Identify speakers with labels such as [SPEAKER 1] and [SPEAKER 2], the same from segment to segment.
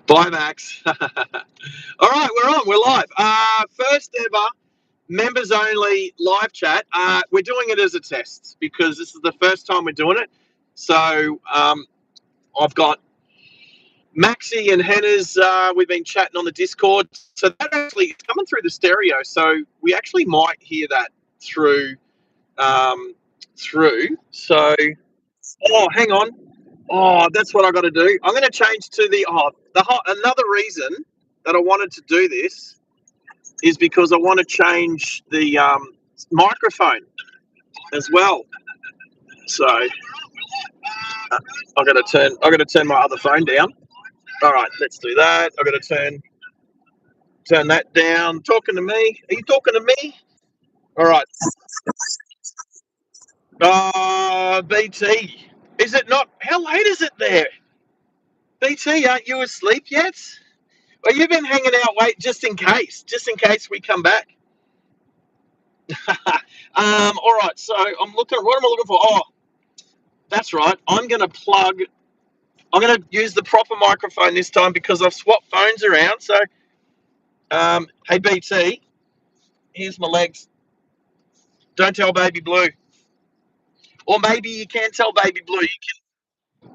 [SPEAKER 1] Bye, Max. All right, we're on. We're live. First ever members only live chat. We're doing it as a test because this is the first time we're doing it. So I've got Maxie and Hannah's. We've been chatting on the Discord. So that actually is coming through the stereo. So we actually might hear that through. So, oh, hang on. Oh, that's what I got to do. I'm going to change to another reason that I wanted to do this is because I want to change the microphone as well. So I got to turn my other phone down. All right, let's do that. I got to turn that down. Talking to me? Are you talking to me? All right. BT, is it not? How late is it there? BT, aren't you asleep yet? Well, you've been hanging out, wait, just in case we come back. All right, so I'm looking. What am I looking for? Oh, that's right. I'm going to use the proper microphone this time because I've swapped phones around. So, hey BT, here's my legs. Don't tell Baby Blue, or maybe you can tell Baby Blue.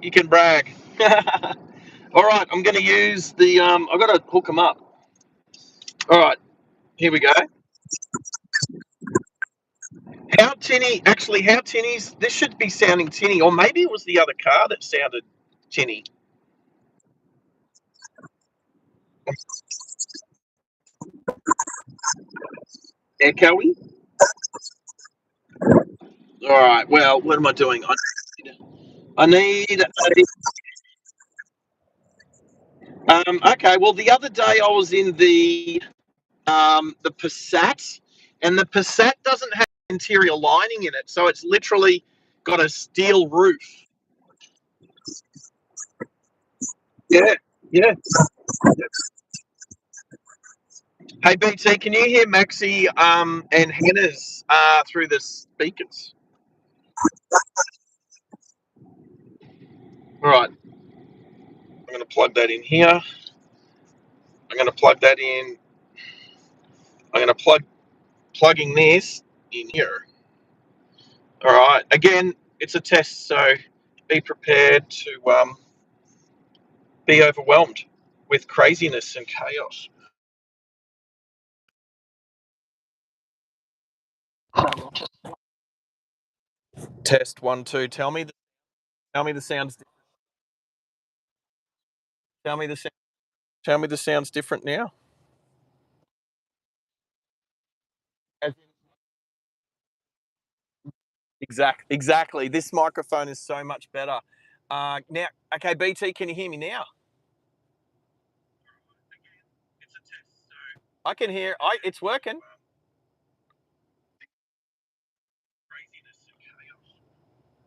[SPEAKER 1] You can brag. All right, I'm going to use the. I've got to hook them up. All right, here we go. How tinny? Actually, how tinny's? This should be sounding tinny, or maybe it was the other car that sounded tinny. Echoey. All right. Well, what am I doing? I need okay. Well, the other day I was in the Passat, and the Passat doesn't have interior lining in it, so it's literally got a steel roof. Yeah. Yeah. Hey BT, can you hear Maxie and Hannah's through the speakers? All right. I'm going to plug that in here. I'm going to plug that in. I'm going to plugging this in here. All right. Again, it's a test, so be prepared to be overwhelmed with craziness and chaos. Test 1 2. Tell me the sounds. Tell me the sound. Tell me the sounds different now. Exactly. This microphone is so much better. Now, okay, BT, can you hear me now? I can hear. It's working.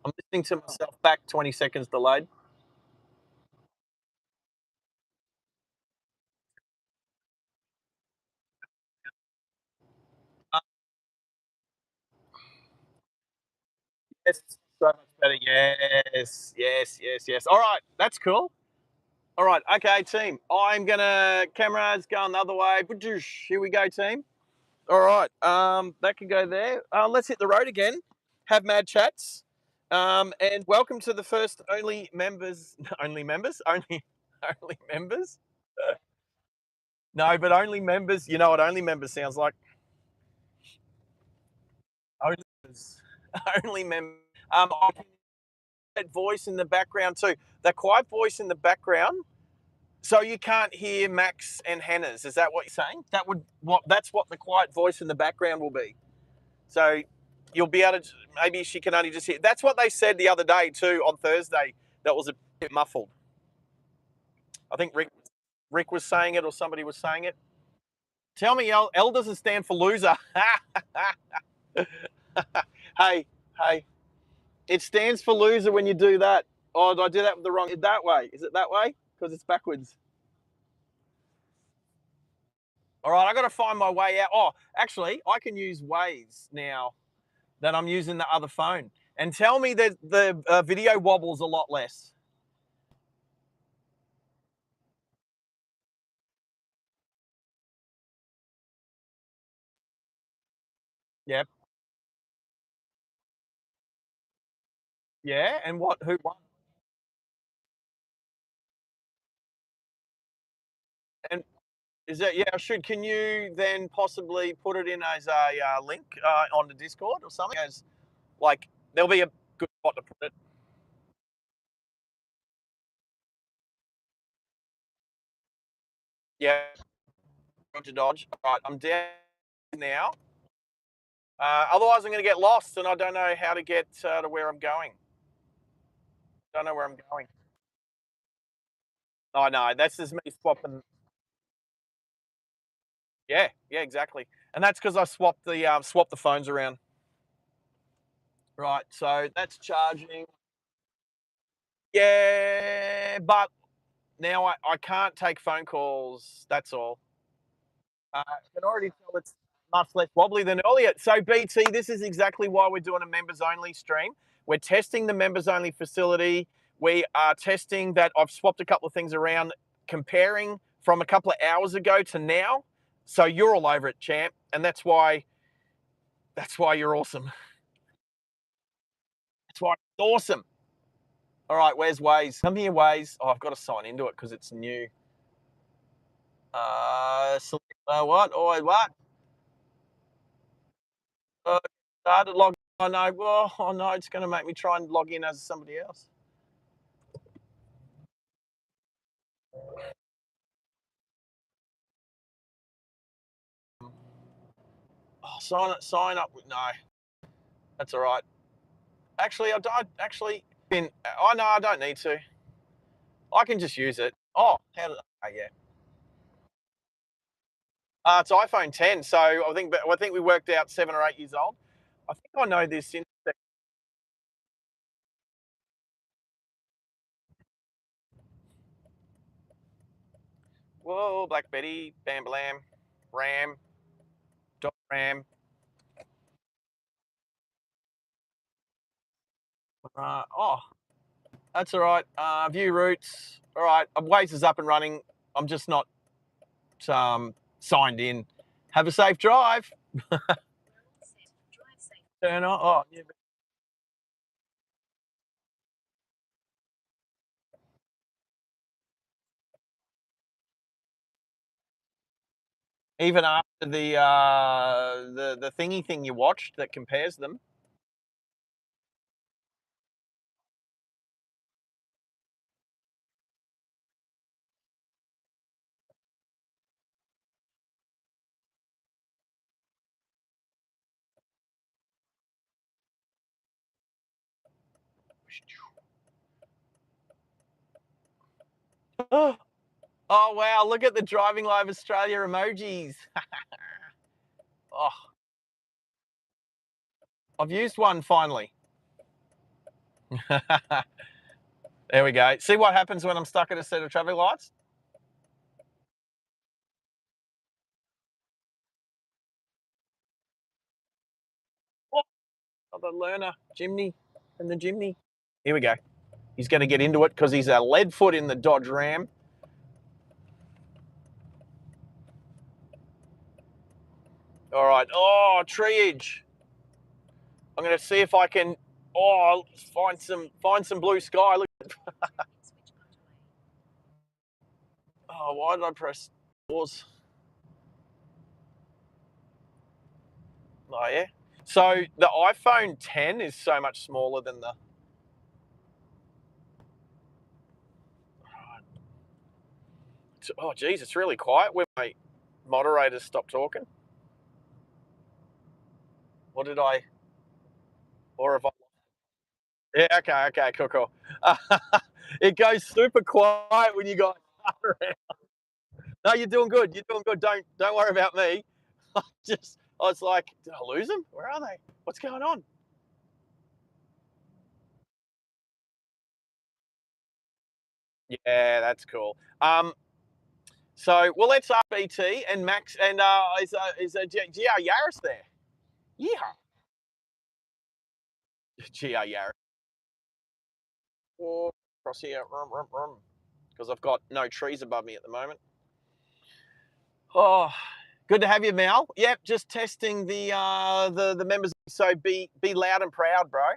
[SPEAKER 1] I'm listening to myself back 20 seconds delayed. Uh, yes, so much better. Yes. All right, that's cool. All right, okay, team. I'm gonna cameras going the other way. Here we go, team. All right, that can go there. Let's hit the road again. Have mad chats. And welcome to the first only members. Only members. Only members. No, but only members. You know what only members sounds like? Only members. Only members. I can hear that voice in the background too. The quiet voice in the background. So you can't hear Max and Hannah's. Is that what you're saying? That's what the quiet voice in the background will be. So you'll be able to. Maybe she can only just hear. That's what they said the other day too on Thursday. That was a bit muffled. I think Rick was saying it or somebody was saying it. Tell me, L doesn't stand for loser. Hey, hey. It stands for loser when you do that. Oh, did I do that with the wrong? That way? Is it that way? Because it's backwards. All right, I got to find my way out. Oh, actually, I can use Waze now that I'm using the other phone. And tell me that the video wobbles a lot less. Yep. Yeah, and what who won? And is that yeah, should can you then possibly put it in as a, link, on the Discord or something as like, there'll be a good spot to put it. Yeah, dodge, dodge. Alright, I'm down now. Otherwise I'm gonna get lost and I don't know how to get, to where I'm going. Don't know where I'm going. Oh, no, that's just me swapping. Yeah, yeah, exactly. And that's because I swapped the phones around. Right, so that's charging. Yeah, but now I can't take phone calls, that's all. I can already tell it's much less wobbly than earlier. So BT, this is exactly why we're doing a members only stream. We're testing the members only facility. We are testing that I've swapped a couple of things around, comparing from a couple of hours ago to now. So you're all over it, champ, and that's why you're awesome. That's why it's awesome. All right, where's Waze? Come here, Waze. Oh, I've got to sign into it because it's new. What? Oh, what? Uh, started log. Oh no! Oh no! It's going to make me try and log in as somebody else. Oh, sign up. No, that's all right. Actually, I don't actually. Oh no, I don't need to. I can just use it. Oh, how did? Oh, yeah. It's iPhone 10, so I think we worked out 7 or 8 years old. I think I know this. Whoa, Black Betty, Bam Blam, Ram, Dot Ram. Oh, that's all right. View routes. All right. Waze is up and running. I'm just not signed in. Have a safe drive. Turn on. Oh, yeah, even after the thingy thing you watched that compares them. Oh, oh wow! Look at the Driving Live Australia emojis. Oh, I've used one finally. There we go. See what happens when I'm stuck at a set of traffic lights? Oh, the learner, Jimny, and the Jimny. Here we go. He's going to get into it because he's a lead foot in the Dodge Ram. All right. Oh, treeage. I'm going to see if I can. Oh, find some blue sky. Look. Oh, why did I press pause? Oh yeah. So the iPhone 10 is so much smaller than the. Oh, geez, it's really quiet when my moderators stop talking. What did I? Or have I? Yeah. Okay. Okay. Cool. Cool. It goes super quiet when you guys are around. No, you're doing good. You're doing good. Don't worry about me. I was like, did I lose them? Where are they? What's going on? Yeah, that's cool. So well, let's up BT and Max and is GR Yaris there? Yeah, GR Yaris. Or across here, because I've got no trees above me at the moment. Oh, Good to have you, Mal. Yep, just testing the members. So be loud and proud, bro.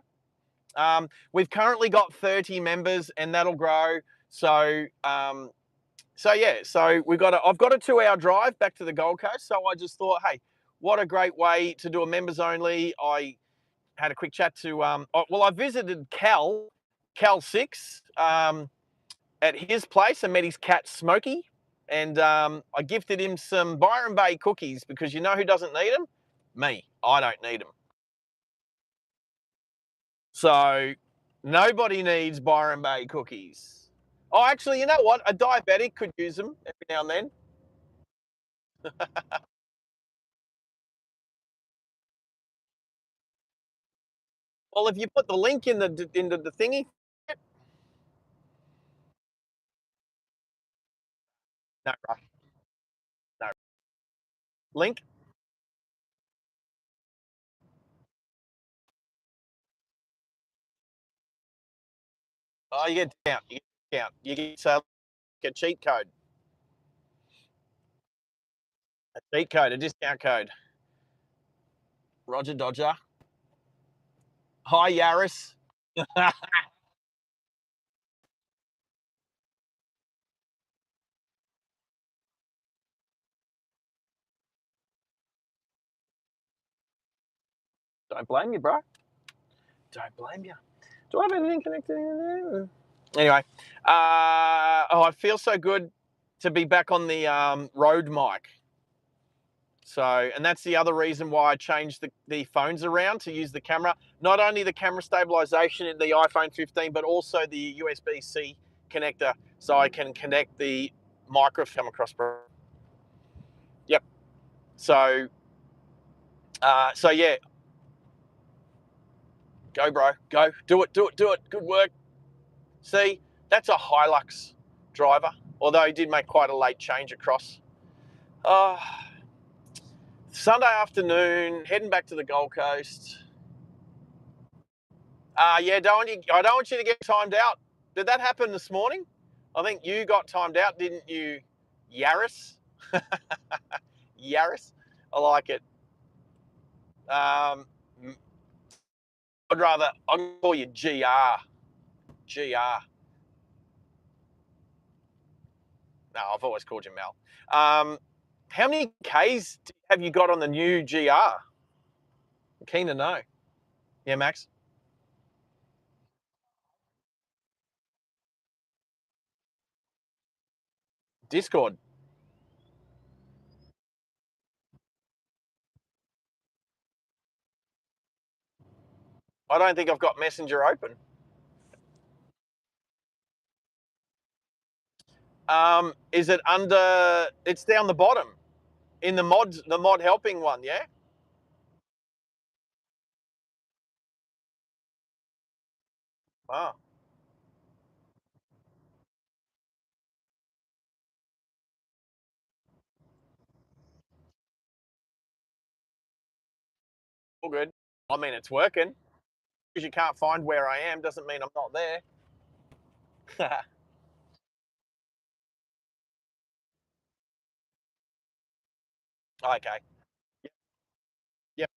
[SPEAKER 1] We've currently got 30 members, and that'll grow. So yeah, so I've got a 2-hour drive back to the Gold Coast. So I just thought, hey, what a great way to do a members only. I had a quick chat to I visited Cal 6 at his place and met his cat Smokey. And I gifted him some Byron Bay cookies because you know who doesn't need them? Me. I don't need them. So nobody needs Byron Bay cookies. Oh, actually, you know what? A diabetic could use them every now and then. Well, if you put the link into the thingy, no rush, no link. Oh, you get discount. You get discount. You get a cheat code, a discount code. Roger Dodger. Hi Yaris. Don't blame you, bro. Don't blame you. Do I have anything connected in there? Anyway, I feel so good to be back on the Rode mic. So, and that's the other reason why I changed the phones around to use the camera. Not only the camera stabilization in the iPhone 15, but also the USB-C connector, so I can connect the microphone across. Yep. So, yeah, go, bro, go, do it, do it, do it. Good work. See, that's a Hilux driver, although he did make quite a late change across. Uh, Sunday afternoon, heading back to the Gold Coast. Yeah, I don't want you to get timed out. Did that happen this morning? I think you got timed out, didn't you, Yaris? Yaris? I like it. Um, I'll call you GR. GR. No, I've always called you Mel. How many Ks have you got on the new GR? I'm keen to know. Yeah, Max? Discord. I don't think I've got Messenger open. Is it under? It's down the bottom in the mod helping one. Yeah. Oh, all good. I mean, it's working. Because you can't find where I am doesn't mean I'm not there. Okay. Yep. Yep.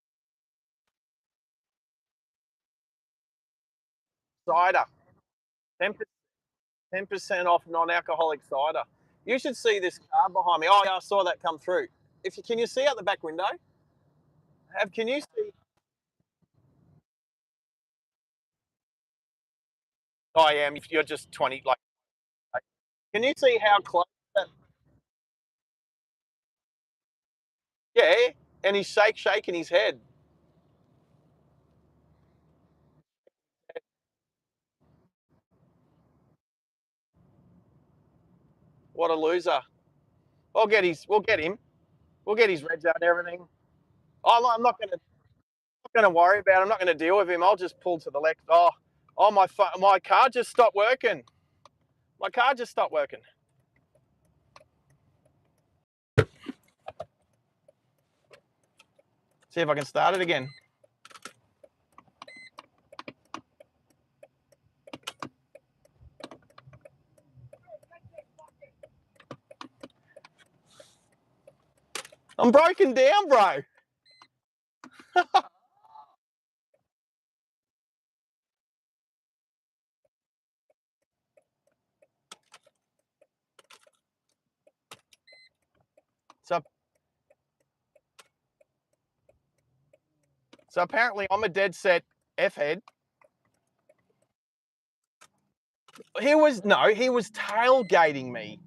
[SPEAKER 1] Cider. 10% off non-alcoholic cider. You should see this car behind me. Oh, yeah, I saw that come through. If you can you see out the back window? Can you see? Oh, I am. If you're just 20, like, can you see how close? That, yeah, and he's shaking his head. What a loser. We'll get him. We'll get his reds out and everything. Oh, I'm not gonna worry about it. I'm not gonna deal with him. I'll just pull to the left. Oh, my car just stopped working. My car just stopped working. See if I can start it again. I'm broken down, bro. So, so apparently I'm a dead set F head. He was tailgating me.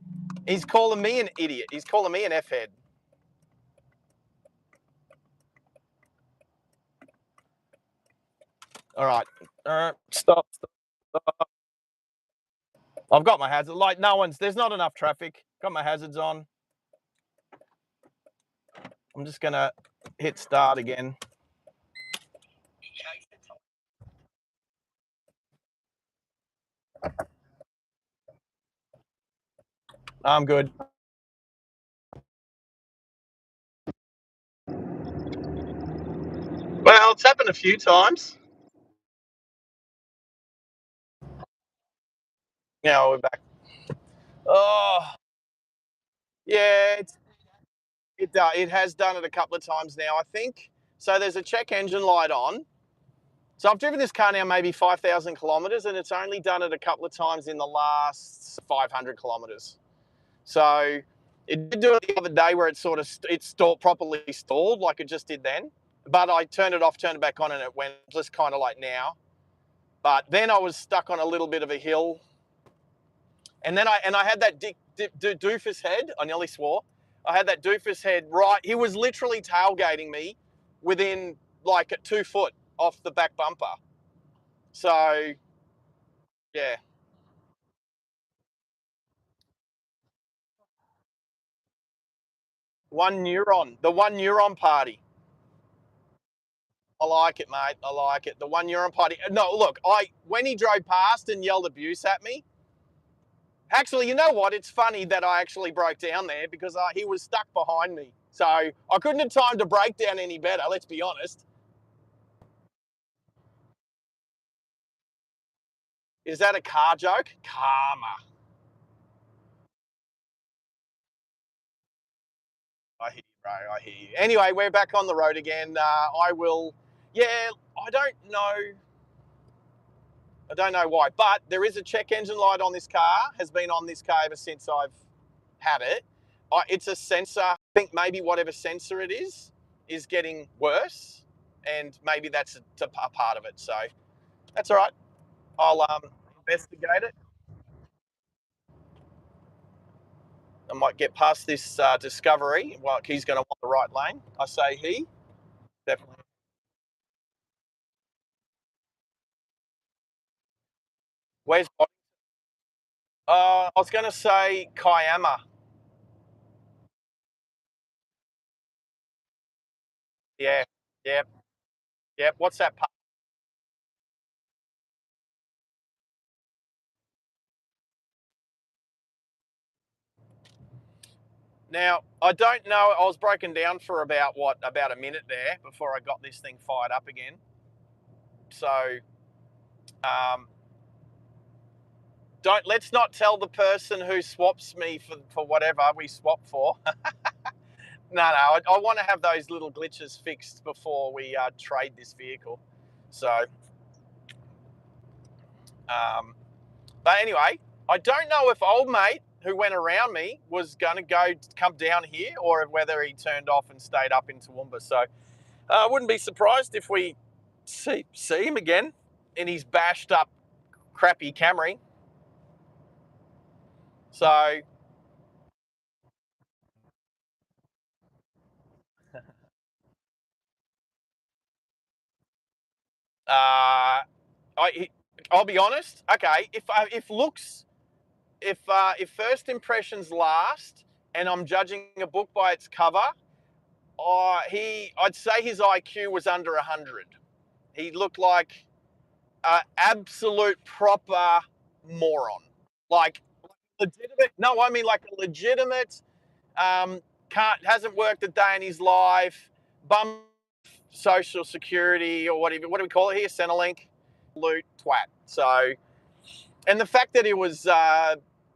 [SPEAKER 1] He's calling me an idiot. He's calling me an F head. All right. Stop. I've got my hazard. Like there's not enough traffic. Got my hazards on. I'm just gonna hit start again. I'm good. Well, it's happened a few times. Now we're back. Oh, yeah, it has done it a couple of times now, I think. So there's a check engine light on. So I've driven this car now maybe 5,000 kilometres, and it's only done it a couple of times in the last 500 kilometres. So it did do it the other day where it sort of properly stalled like it just did then. But I turned it off, turned it back on, and it went just kind of like now. But then I was stuck on a little bit of a hill, and then I had that doofus head. I nearly swore. I had that doofus head right. He was literally tailgating me within like 2 foot off the back bumper. So yeah, the one neuron party. I like it, mate. I like it. The one neuron party. No, look, when he drove past and yelled abuse at me. Actually, you know what? It's funny that I actually broke down there because he was stuck behind me. So I couldn't have timed to break down any better, let's be honest. Is that a car joke? Karma. I hear you, bro. I hear you. Anyway, we're back on the road again. Yeah, I don't know. I don't know why, but there is a check engine light on this car, has been on this car ever since I've had it. It's a sensor. I think maybe whatever sensor it is getting worse, and maybe that's a part of it. So that's all right. I'll investigate it. I might get past this discovery. Well, he's going to want the right lane. I say he, definitely. Where's I was going to say Kiama. Yeah, yep, yep. What's that? Now, I don't know. I was broken down for about a minute there before I got this thing fired up again. So, um, let's not tell the person who swaps me for whatever we swap for. No, I want to have those little glitches fixed before we trade this vehicle. So, um, but anyway, I don't know if old mate who went around me was going to come down here or whether he turned off and stayed up in Toowoomba. So I wouldn't be surprised if we see him again in his bashed up, crappy Camry. So uh, I'll be honest. Okay, if looks, if first impressions last, and I'm judging a book by its cover, I'd say his IQ was under 100. He looked like an absolute proper moron. Like legitimate. No, I mean like a legitimate. Hasn't worked a day in his life. Bum social security or whatever. What do we call it here? Centrelink. Loot twat. So, and the fact that it was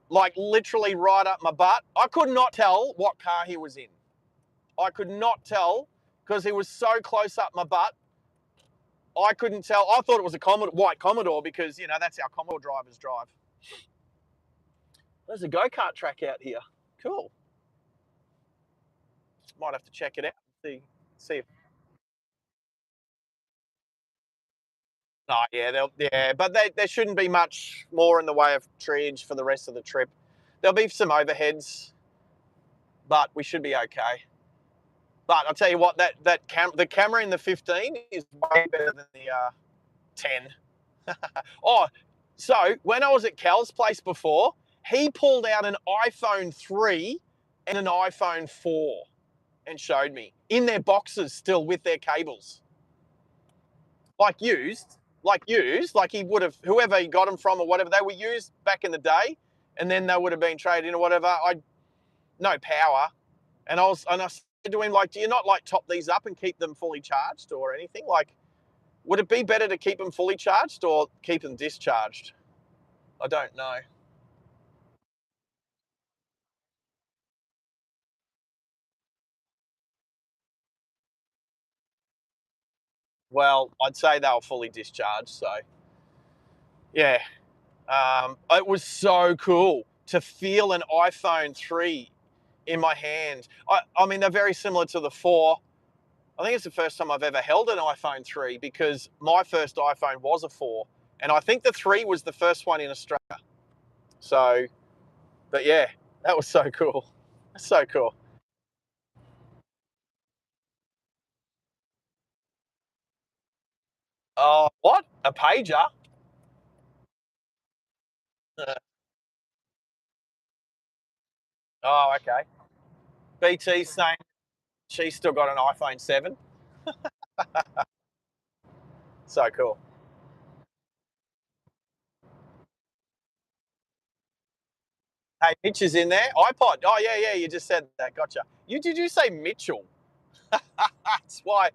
[SPEAKER 1] like literally right up my butt, I could not tell what car he was in. I could not tell because he was so close up my butt. I couldn't tell. I thought it was a white Commodore because, that's how Commodore drivers drive. There's a go-kart track out here. Cool. Might have to check it out and see if. No, yeah, but there shouldn't be much more in the way of triage for the rest of the trip. There'll be some overheads, but we should be okay. But I'll tell you what, the camera in the 15 is way better than the 10. Oh, so when I was at Cal's place before, he pulled out an iPhone 3 and an iPhone 4 and showed me in their boxes still with their cables. Like he would have, whoever he got them from or whatever, they were used back in the day, and then they would have been traded in or whatever. No power, and I said to him, like, do you not like top these up and keep them fully charged or anything? Like, would it be better to keep them fully charged or keep them discharged? I don't know. Well, I'd say they were fully discharged, so yeah. It was so cool to feel an iPhone 3 in my hand. I mean, they're very similar to the 4. I think it's the first time I've ever held an iPhone 3 because my first iPhone was a 4. And I think the 3 was the first one in Australia. So, but yeah, that was so cool. So cool. Oh, what? A pager? Uh, oh, okay. BT saying she's still got an iPhone 7. So cool. Hey, Mitch is in there. iPod. Oh, yeah, yeah, you just said that. Gotcha. Did you say Mitchell? That's why.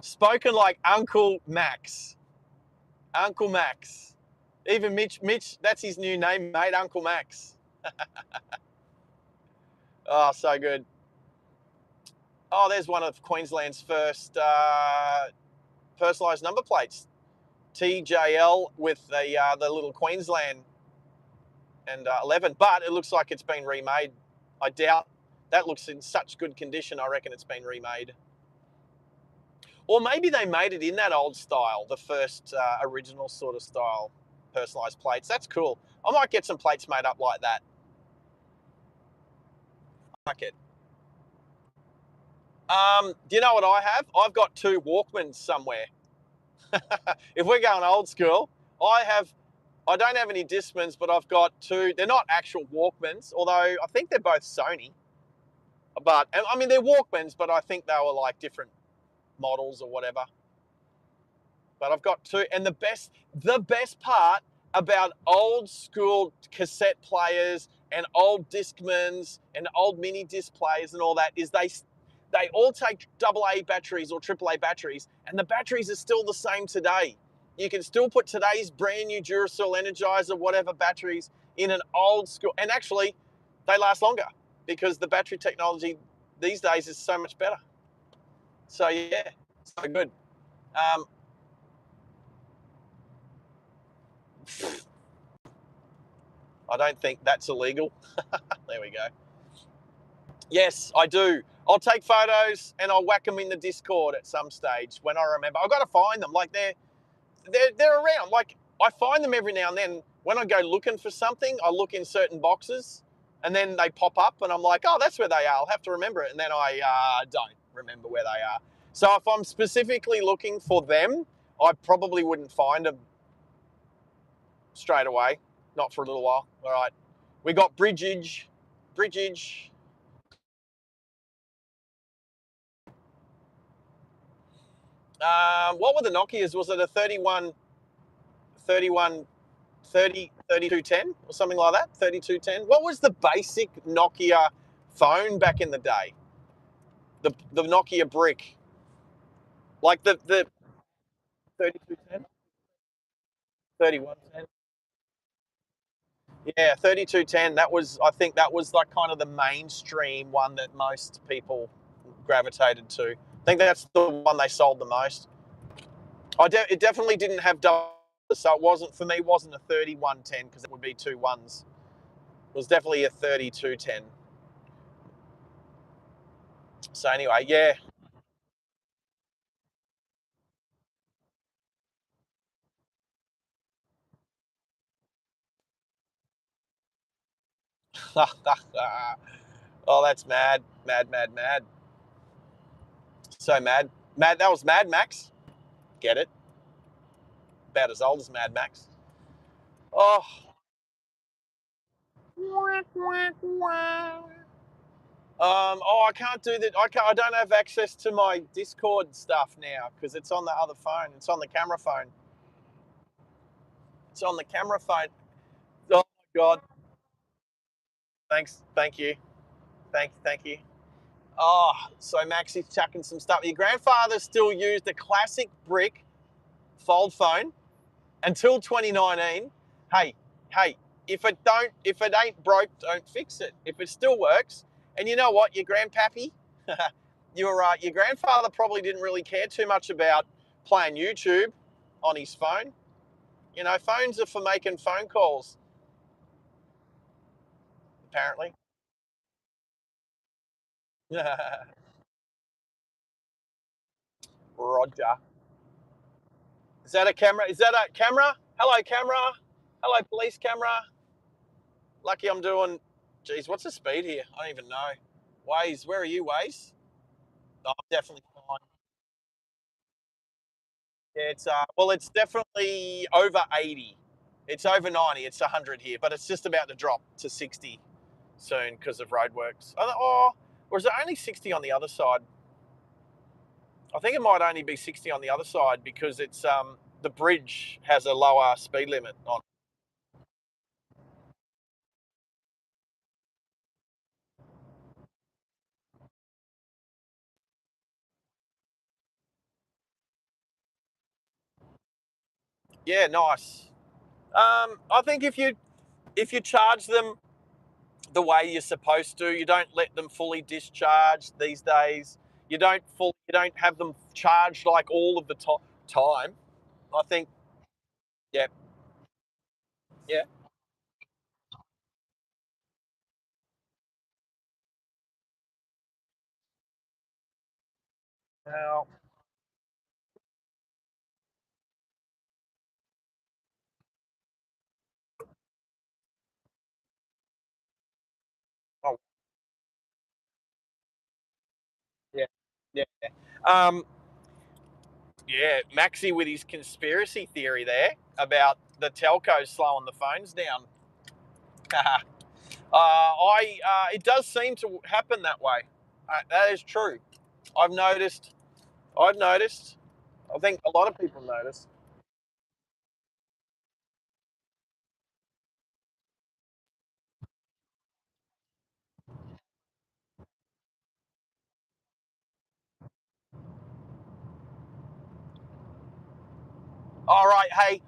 [SPEAKER 1] Spoken like Uncle Max. Uncle Max. Even Mitch, that's his new name, mate, Uncle Max. Oh, so good. Oh, there's one of Queensland's first personalised number plates. TJL with the little Queensland and 11, but it looks like it's been remade. I doubt that looks in such good condition. I reckon it's been remade. Or maybe they made it in that old style, the first original sort of style personalised plates. That's cool. I might get some plates made up like that. I like it. Do you know what I have? I've got two Walkmans somewhere. If we're going old school, I have. I don't have any Discmans, but I've got two. They're not actual Walkmans, although I think they're both Sony. But I mean, they're Walkmans, but I think they were like different models or whatever. But I've got two, and the best part about old school cassette players and old Discmans and old mini disc players and all that is they all take AA batteries or AAA batteries, and the batteries are still the same today. You can still put today's brand new Duracell Energizer, whatever batteries, in an old school, and actually, they last longer because the battery technology these days is so much better. So yeah, so good. Um, I don't think that's illegal. There we go. Yes, I do. I'll take photos and I'll whack them in the Discord at some stage when I remember. I've got to find them. Like they're around. Like I find them every now and then. When I go looking for something, I look in certain boxes, and then they pop up, and I'm like, oh, that's where they are. I'll have to remember it, and then I don't remember where they are. So if I'm specifically looking for them, I probably wouldn't find them straight away. Not for a little while. All right. We got Bridgage. Bridgage. What were the Nokias? Was it a 31, 31, 30, 3210 or something like that? 3210. What was the basic Nokia phone back in the day? The Nokia brick. Like the 3210, 3110. Yeah, 3210. That was, I think that was like kind of the mainstream one that most people gravitated to. I think that's the one they sold the most. It definitely didn't have double, so it wasn't for me. Wasn't a 3110 because it would be two ones. It was definitely a 3210. So anyway, yeah. Oh, that's mad, mad, mad, mad. So mad, mad. That was Mad Max. Get it? About as old as Mad Max. Oh. Oh, I can't do that. I don't have access to my Discord stuff now because it's on the other phone. It's on the camera phone. It's on the camera phone. Oh my god. Thanks. Thank you. Thank you. Oh, so Maxie's chucking some stuff. Your grandfather still used a classic brick fold phone until 2019. Hey, hey, if it ain't broke, don't fix it. If it still works, and you know what, your grandpappy, your grandfather probably didn't really care too much about playing YouTube on his phone. You know, phones are for making phone calls, apparently. Roger. Is that a camera? Is that a camera? Hello, camera. Hello, police camera. Lucky I'm doing. Geez, what's the speed here? I don't even know. Waze, where are you, Waze? Oh, I'm definitely fine. Yeah, it's well, it's definitely over 80. It's over 90. It's 100 here, but it's just about to drop to 60 soon because of roadworks. Oh, or is it only 60 on the other side? I think it might only be 60 on the other side because it's the bridge has a lower speed limit on. Yeah, nice. I think if you charge them the way you're supposed to, you don't let them fully discharge these days. You don't have them charged like all of the time. I think, yeah, yeah. Now, oh, yeah, yeah. Um, yeah, Maxi with his conspiracy theory there about the telcos slowing the phones down. It does seem to happen that way. That is true. I've noticed. I've noticed. I think a lot of people notice. All right, hey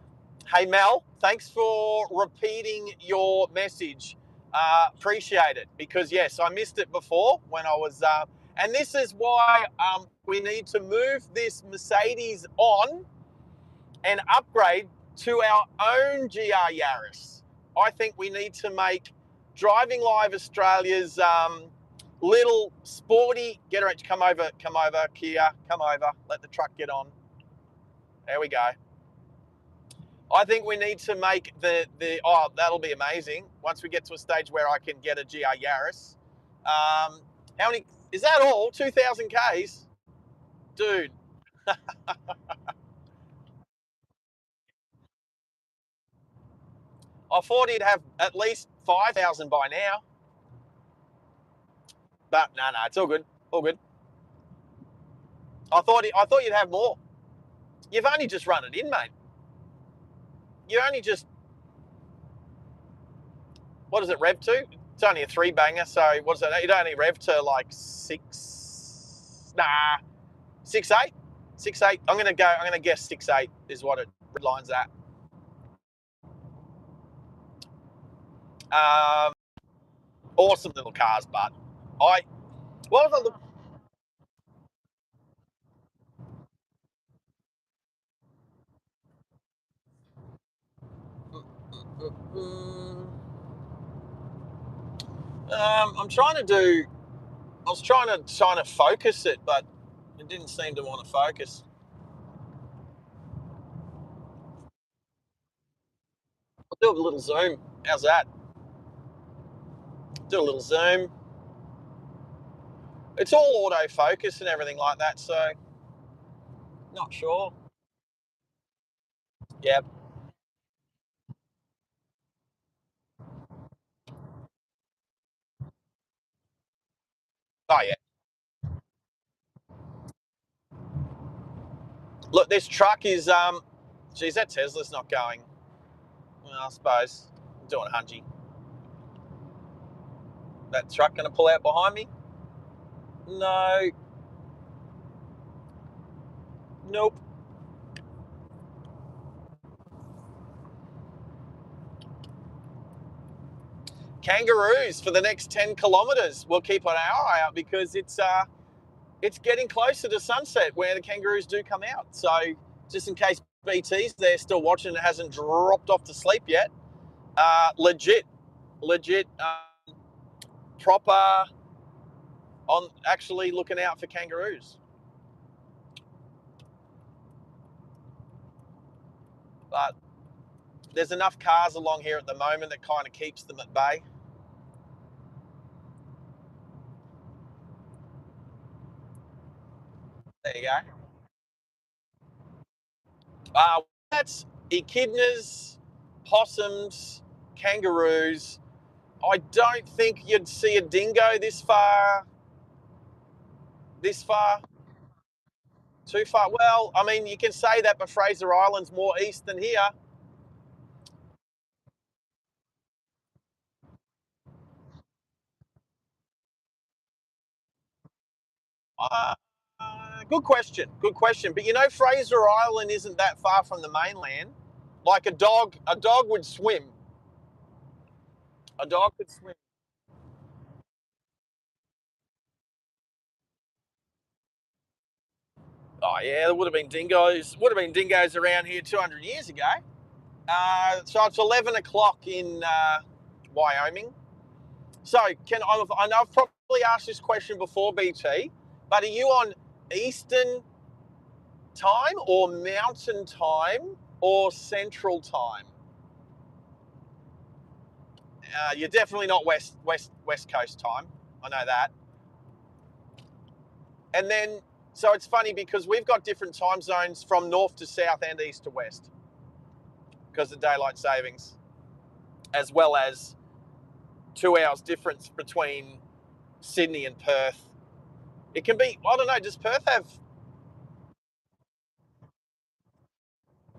[SPEAKER 1] Mel, thanks for repeating your message. Appreciate it because yes, I missed it before when I was. And this is why we need to move this Mercedes on and upgrade to our own GR Yaris. I think we need to make Driving Live Australia's little sporty. Get her. Come over, Kia. Come over. Let the truck get on. There we go. I think we need to make the that'll be amazing once we get to a stage where I can get a GR Yaris. How many is that all? 2,000 Ks? Dude, I thought he'd have at least 5,000 by now. But no, it's all good. All good. I thought you'd have more. You've only just run it in, mate. You only just what does it rev to? It's only a three banger, so what is it? It only rev to like six. Nah, 6.8. 6.8. I'm gonna guess 6.8 is what it lines at. Um, awesome little cars, but I what was I look? I'm trying to do. I was trying to focus it, but it didn't seem to want to focus. I'll do a little zoom. How's that? Do a little zoom. It's all autofocus and everything like that, so not sure. Yeah. Oh yeah. Look, this truck is geez, that Tesla's not going. Well, I suppose. I'm doing a hungy. That truck gonna pull out behind me? No. Nope. Kangaroos for the next 10 kilometres. We'll keep an eye out because it's getting closer to sunset where the kangaroos do come out. So just in case BT's there still watching and hasn't dropped off to sleep yet, legit, proper on actually looking out for kangaroos. But there's enough cars along here at the moment that kind of keeps them at bay. There you go. That's echidnas, possums, kangaroos. I don't think you'd see a dingo this far. This far, too far. Well, I mean, you can say that, but Fraser Island's more east than here. Uh, good question. Good question. But you know, Fraser Island isn't that far from the mainland. Like a dog would swim. A dog could swim. Oh yeah, there would have been dingoes. Would have been dingoes around here 200 years ago. So it's 11 o'clock in Wyoming. So I know I've probably asked this question before, BT, but are you on Eastern time or Mountain time or Central time? You're definitely not West Coast time. I know that. And then so it's funny because we've got different time zones from north to south and east to west because of daylight savings, as well as 2 hours difference between Sydney and Perth. It can be, I don't know, does Perth have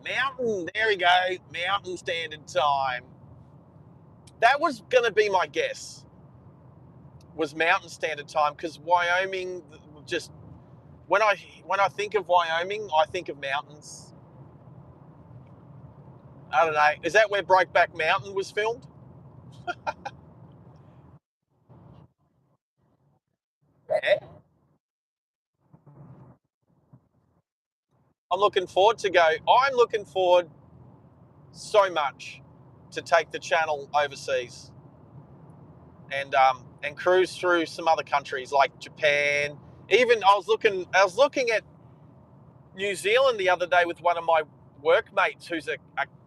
[SPEAKER 1] mountain? There we go, mountain standard time. That was going to be my guess, was mountain standard time, because Wyoming, just when I think of Wyoming, I think of mountains. I don't know. Is that where Brokeback Mountain was filmed? Yeah. I'm looking forward to go. I'm looking forward so much to take the channel overseas and cruise through some other countries like Japan. Even I was looking at New Zealand the other day with one of my workmates who's a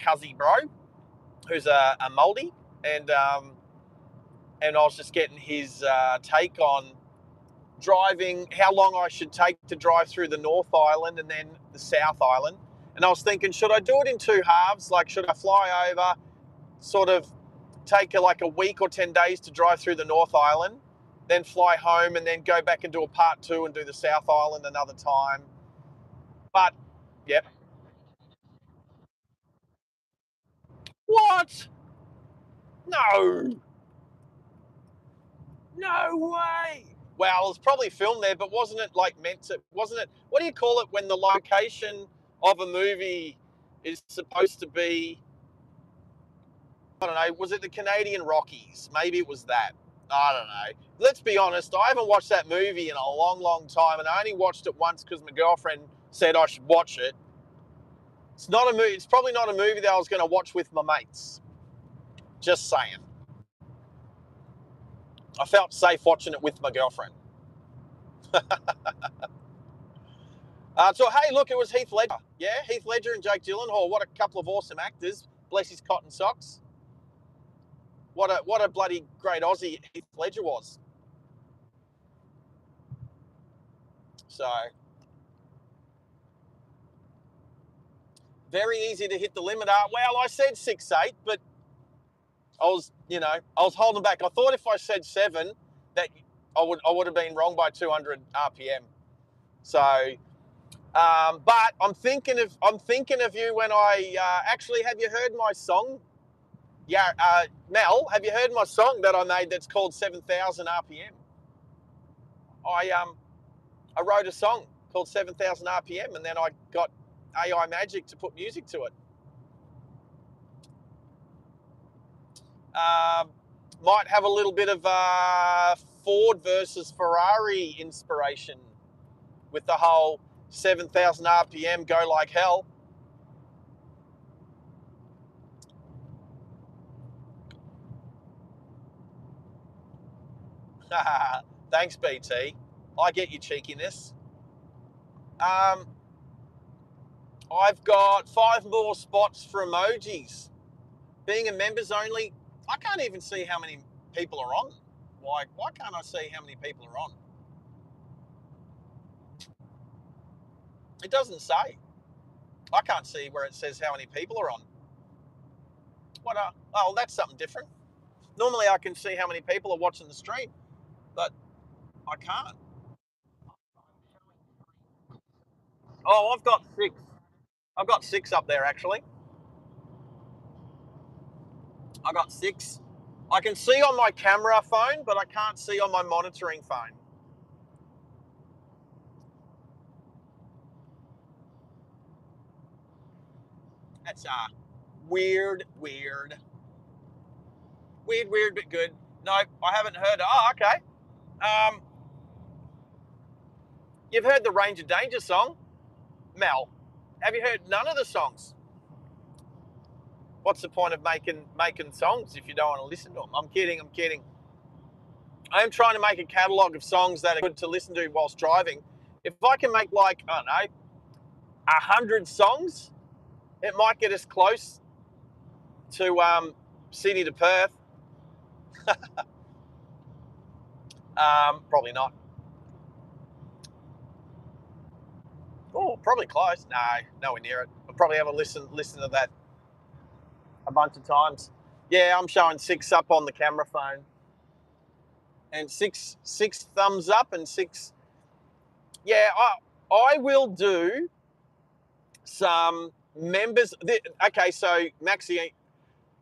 [SPEAKER 1] cuzzy bro, who's a Māori, and I was just getting his take on driving, how long I should take to drive through the North Island and then the South Island. And I was thinking, should I do it in two halves? Like, should I fly over, sort of take like a week or 10 days to drive through the North Island, then fly home and then go back and do a part two and do the South Island another time? But, yep. What? No. No way. Well, it's probably filmed there, but wasn't it like meant to? Wasn't it? What do you call it when the location of a movie is supposed to be I don't know, was it the Canadian Rockies? Maybe it was that. I don't know. Let's be honest, I haven't watched that movie in a long, long time, and I only watched it once because my girlfriend said I should watch it. It's not a movie. It's probably not a movie that I was going to watch with my mates. Just saying. I felt safe watching it with my girlfriend. So hey, look, it was Heath Ledger. Yeah, Heath Ledger and Jake Gyllenhaal. What a couple of awesome actors. Bless his cotton socks. What a bloody great Aussie Heath Ledger was. So very easy to hit the limiter. Well, I said 6.8, but I was holding back. I thought if I said 7, that I would have been wrong by 200 RPM. So, but I'm thinking of you when I actually, have you heard my song? Yeah, Mel, have you heard my song that I made that's called 7,000 RPM? I wrote a song called 7,000 RPM, and then I got AI Magic to put music to it. Um, might have a little bit of Ford versus Ferrari inspiration with the whole 7,000 RPM go like hell. Thanks, BT. I get your cheekiness. Um, I've got 5 more spots for emojis. Being a members only, I can't even see how many people are on. Why can't I see how many people are on? It doesn't say. I can't see where it says how many people are on. Oh, that's something different. Normally I can see how many people are watching the stream, but I can't. Oh, I've got 6. I've got 6 up there actually. I got 6. I can see on my camera phone, but I can't see on my monitoring phone. That's weird, weird, weird, but good. No, I haven't heard. Oh, okay. Um, you've heard the Ranger Danger song, Mel. Have you heard none of the songs? What's the point of making songs if you don't want to listen to them? I'm kidding. I'm kidding. I am trying to make a catalogue of songs that are good to listen to whilst driving. If I can make like, I don't know, 100 songs, it might get us close to Sydney to Perth. Probably not. Oh, probably close. No, nowhere near it. I'll probably have a listen to that a bunch of times. Yeah, I'm showing 6 up on the camera phone, and six thumbs up and 6. Yeah, I will do some members. Okay, so Maxie,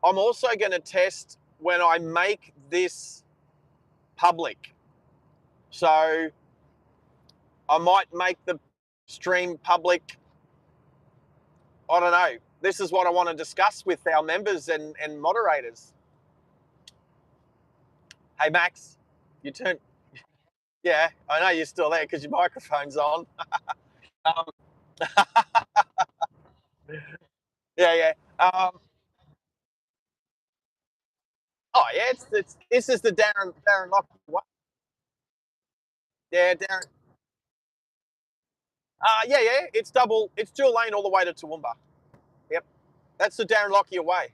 [SPEAKER 1] I'm also going to test when I make this public. So I might make the stream public. I don't know. This is what I want to discuss with our members and moderators. Hey, Max, you turn. Yeah, I know you're still there because your microphone's on. Um, yeah, yeah. Oh, yeah. It's this is the Darren Lockyer one. Yeah, Darren. Yeah, yeah. It's double. It's dual lane all the way to Toowoomba. Yep, that's the Darren Lockyer way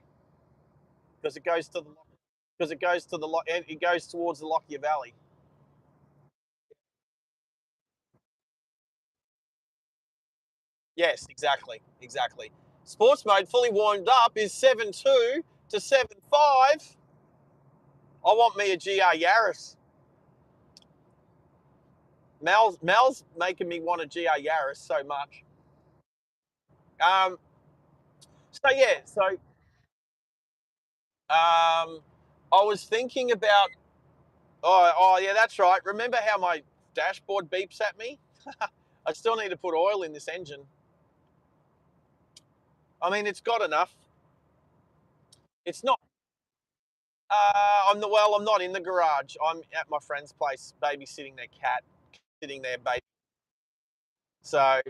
[SPEAKER 1] because it goes towards the Lockyer Valley. Yes, exactly, exactly. Sports mode fully warmed up is 7.2 to 7.5. I want me a GR Yaris. Mel's making me want a GR Yaris so much. Um, so yeah, I was thinking about. Oh yeah, that's right. Remember how my dashboard beeps at me? I still need to put oil in this engine. I mean, it's got enough. It's not. I'm not in the garage. I'm at my friend's place, babysitting their cat, sitting there, baby. So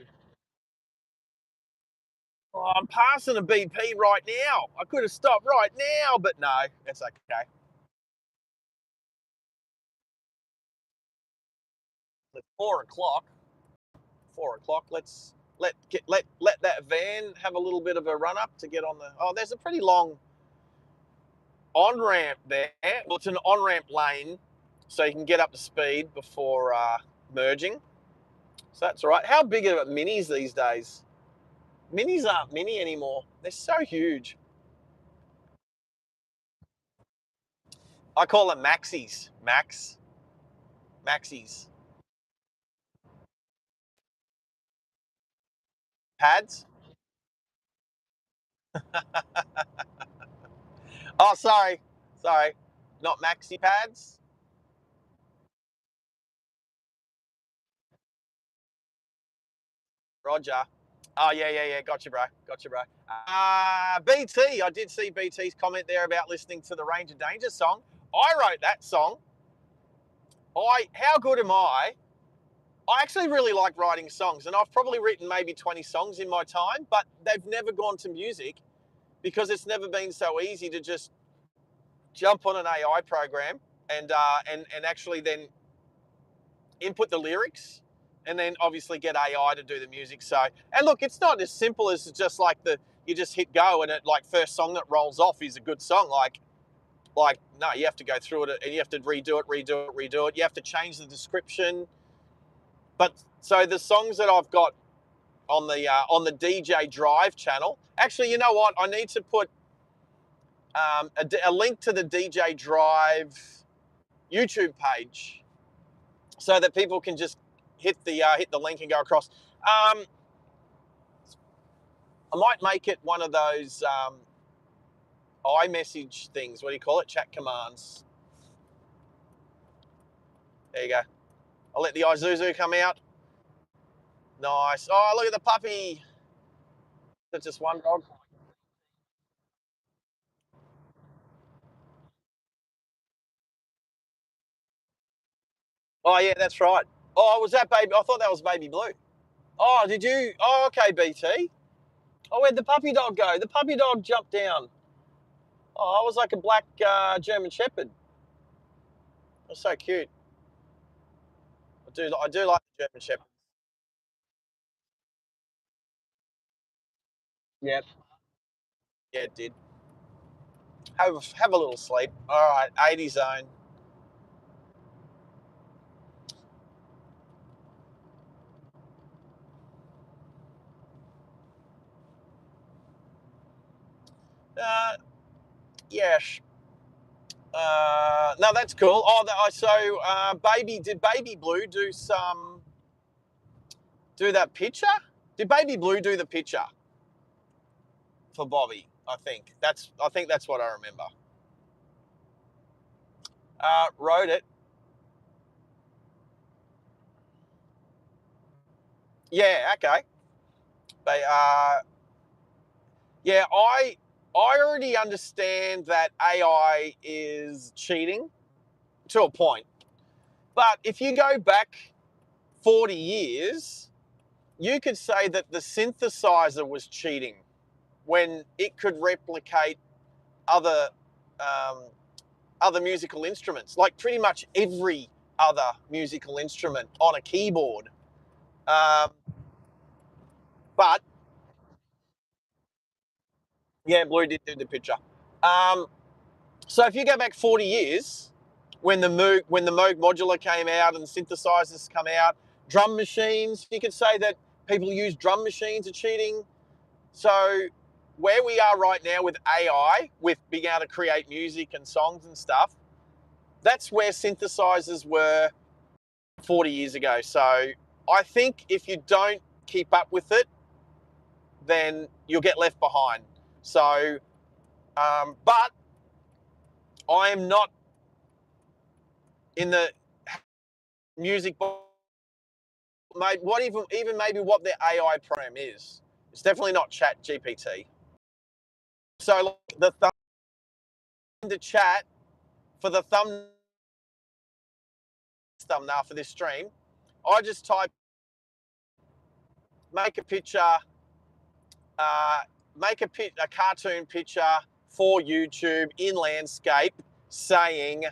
[SPEAKER 1] I'm passing a BP right now. I could have stopped right now, but no, it's okay. It's 4 o'clock. 4 o'clock. Let's let that van have a little bit of a run up to get on the. Oh, there's a pretty long on ramp there. Well, it's an on ramp lane, so you can get up to speed before merging. So that's all right. How big are minis these days? Minis aren't mini anymore. They're so huge. I call them maxis. Maxis. Pads. Oh, sorry, not maxi pads. Roger. Oh yeah. Gotcha, bro. BT. I did see BT's comment there about listening to the Range of Danger song. I wrote that song. How good am I? I actually really like writing songs, and I've probably written maybe 20 songs in my time, but they've never gone to music because it's never been so easy to just jump on an AI program and actually then input the lyrics and then obviously get AI to do the music. So, and look, it's not as simple as just like you just hit go and it like first song that rolls off is a good song. Like no, you have to go through it and you have to redo it. You have to change the description. But so the songs that I've got on the DJ Drive channel, actually, you know what? I need to put a link to the DJ Drive YouTube page so that people can just hit the link and go across. I might make it one of those iMessage things. What do you call it? Chat commands. There you go. I'll let the Isuzu come out. Nice. Oh, look at the puppy. That's just one dog. Oh yeah, that's right. Oh, was that baby? I thought that was baby blue. Oh, did you? Oh, okay, BT. Oh, where'd the puppy dog go? The puppy dog jumped down. Oh, I was like a black German Shepherd. That's so cute. I do like the German Shepherd. Yeah, yeah, it did. Have a little sleep. All right, 80 zone. Uh, yes. No, that's cool. Oh, baby, did Baby Blue do that picture? Did Baby Blue do the picture for Bobby? I think that's what I remember. Wrote it. Yeah, okay. They yeah, I already understand that AI is cheating to a point. But if you go back 40 years, you could say that the synthesizer was cheating when it could replicate other um, other musical instruments, like pretty much every other musical instrument on a keyboard. Um, but yeah, Blue did do the picture. Um, so if you go back 40 years, when the Moog modular came out and synthesizers come out, drum machines, you could say that people use drum machines are cheating. So where we are right now with AI, with being able to create music and songs and stuff, that's where synthesizers were 40 years ago. So I think if you don't keep up with it, then you'll get left behind. So, but I am not in the music. Mate, what even maybe what their AI program is? It's definitely not Chat GPT. So like, the thing to chat. for the thumbnail for this stream, I just type, make a picture, uh, make a cartoon picture for YouTube in landscape saying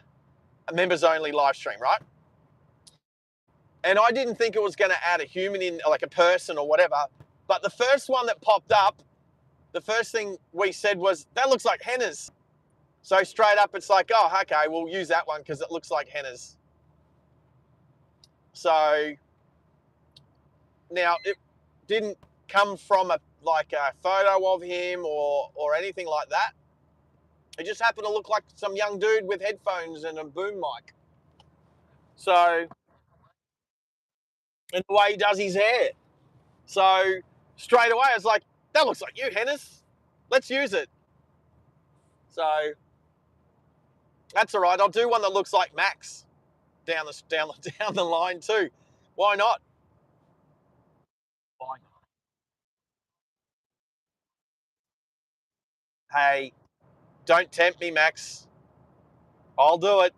[SPEAKER 1] a members only live stream, right? And I didn't think it was going to add a human in, like a person or whatever. But the first one that popped up, the first thing we said was, that looks like hennas. So straight up, it's like, oh, okay, we'll use that one because it looks like hennas. So now it didn't come from a photo of him or anything like that. It just happened to look like some young dude with headphones and a boom mic. So, and the way he does his hair. So straight away, I was like, that looks like you, Hennis. Let's use it. So that's all right. I'll do one that looks like Max down the line too. Why not? Why not? Hey, don't tempt me, Max. I'll do it.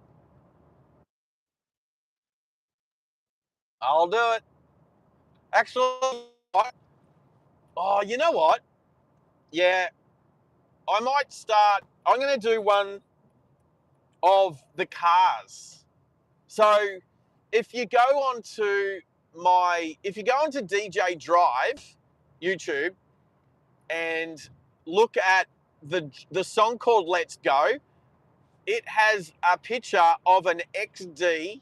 [SPEAKER 1] I'll do it. Actually, oh, you know what? Yeah, I might start. I'm going to do one of the cars. So if you go onto DJ Drive, YouTube, and look at the song called Let's Go, it has a picture of an XD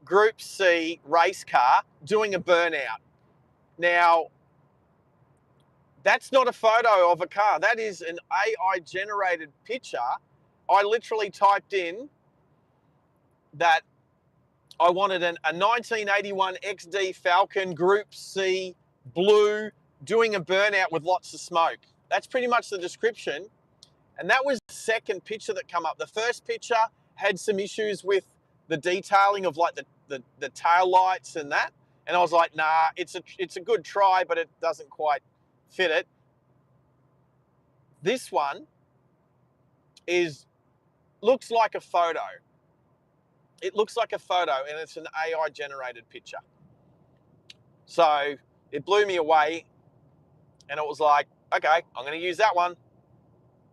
[SPEAKER 1] Group C race car doing a burnout. Now, that's not a photo of a car. That is an AI generated picture. I literally typed in that I wanted a 1981 XD Falcon Group C blue doing a burnout with lots of smoke. That's pretty much the description. And that was the second picture that came up. The first picture had some issues with the detailing of like the tail lights and that. And I was like, nah, it's a good try, but it doesn't quite fit it. This one looks like a photo. It looks like a photo, and it's an AI generated picture. So it blew me away, and it was like, okay, I'm going to use that one.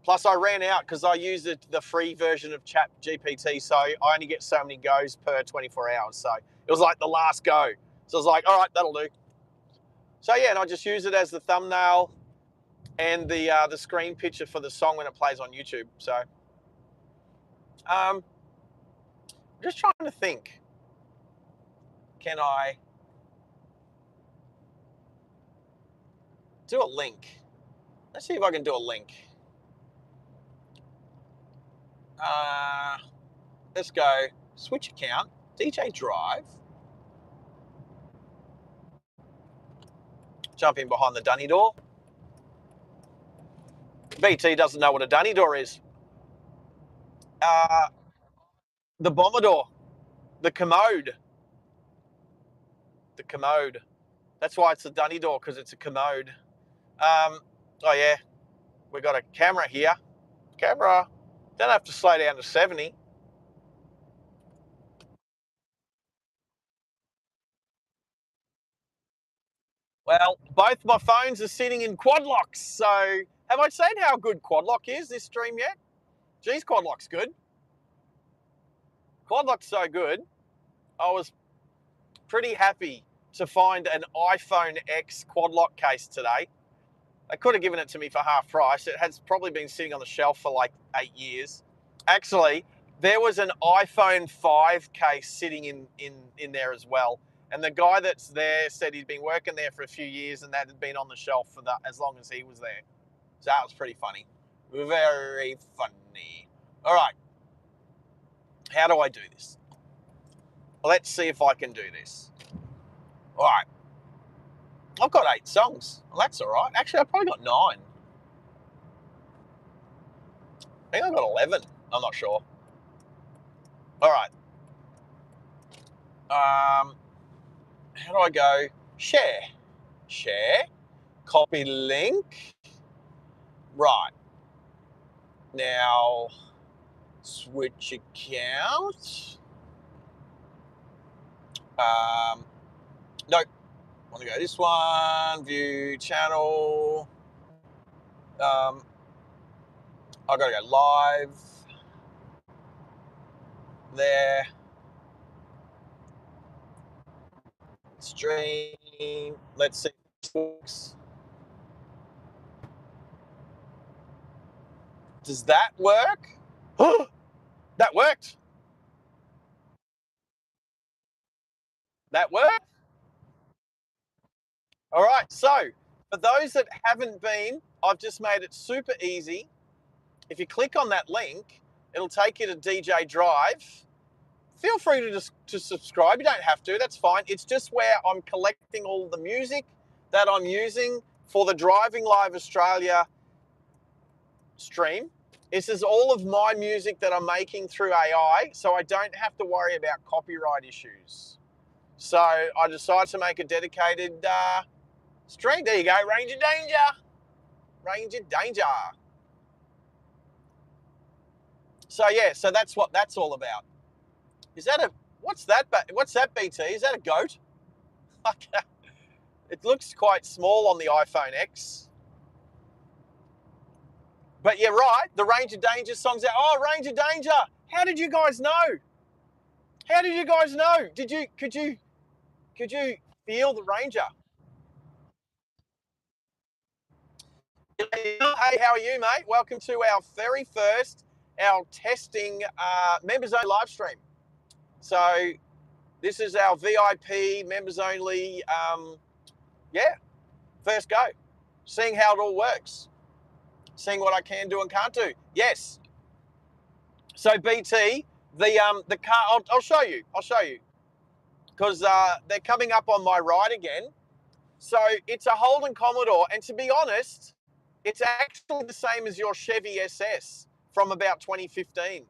[SPEAKER 1] Plus, I ran out because I used the free version of Chat GPT, so I only get so many goes per 24 hours. So it was like the last go. So I was like, all right, that'll do. So yeah, and I just use it as the thumbnail and the screen picture for the song when it plays on YouTube. So I'm just trying to think. Can I do a link? Let's see if I can do a link. Let's go switch account, DJ Drive, jump in behind the dunny door. BT doesn't know what a dunny door is. The bomber door, the commode, the commode. That's why it's a dunny door, because it's a commode. Oh yeah, we got a camera here. Camera, don't have to slow down to 70. Well, both my phones are sitting in quad locks. So have I said how good quad lock is this stream yet? Geez, quad lock's good. Quad lock's so good. I was pretty happy to find an iPhone X quad lock case today. They could have given it to me for half price. It has probably been sitting on the shelf for like 8 years. Actually, there was an iPhone 5 case sitting in there as well. And the guy that's there said he'd been working there for a few years and that had been on the shelf for as long as he was there. So that was pretty funny. Very funny. All right. How do I do this? Let's see if I can do this. All right. I've got 8 songs. Well, that's all right. Actually, I've probably got 9. I think I've got 11. I'm not sure. All right. How do I go? Share. Share. Copy link. Right. Now, Switch account. No, want to go this one. View channel. I got to go live. There. Stream. Let's see if this works. Does that work? That worked. That worked. All right. So, for those that haven't been, I've just made it super easy. If you click on that link, it'll take you to DJ Drive. Feel free to subscribe. You don't have to. That's fine. It's just where I'm collecting all the music that I'm using for the Driving Live Australia stream. This is all of my music that I'm making through AI, so I don't have to worry about copyright issues. So I decided to make a dedicated stream. There you go, Ranger Danger. Ranger Danger. So yeah, so that's what that's all about. Is that a what's that? What's that, BT? Is that a goat? It looks quite small on the iPhone X. But you're right. The Ranger Danger song's out. Oh, Ranger Danger! How did you guys know? How did you guys know? Could you feel the Ranger? Hey, how are you, mate? Welcome to our very first, our testing members only live stream. So this is our VIP members only. Yeah, first go, seeing how it all works, seeing what I can do and can't do. Yes. So BT, the car. I'll show you. I'll show you because they're coming up on my right again. So it's a Holden Commodore, and to be honest, it's actually the same as your Chevy SS from about 2015,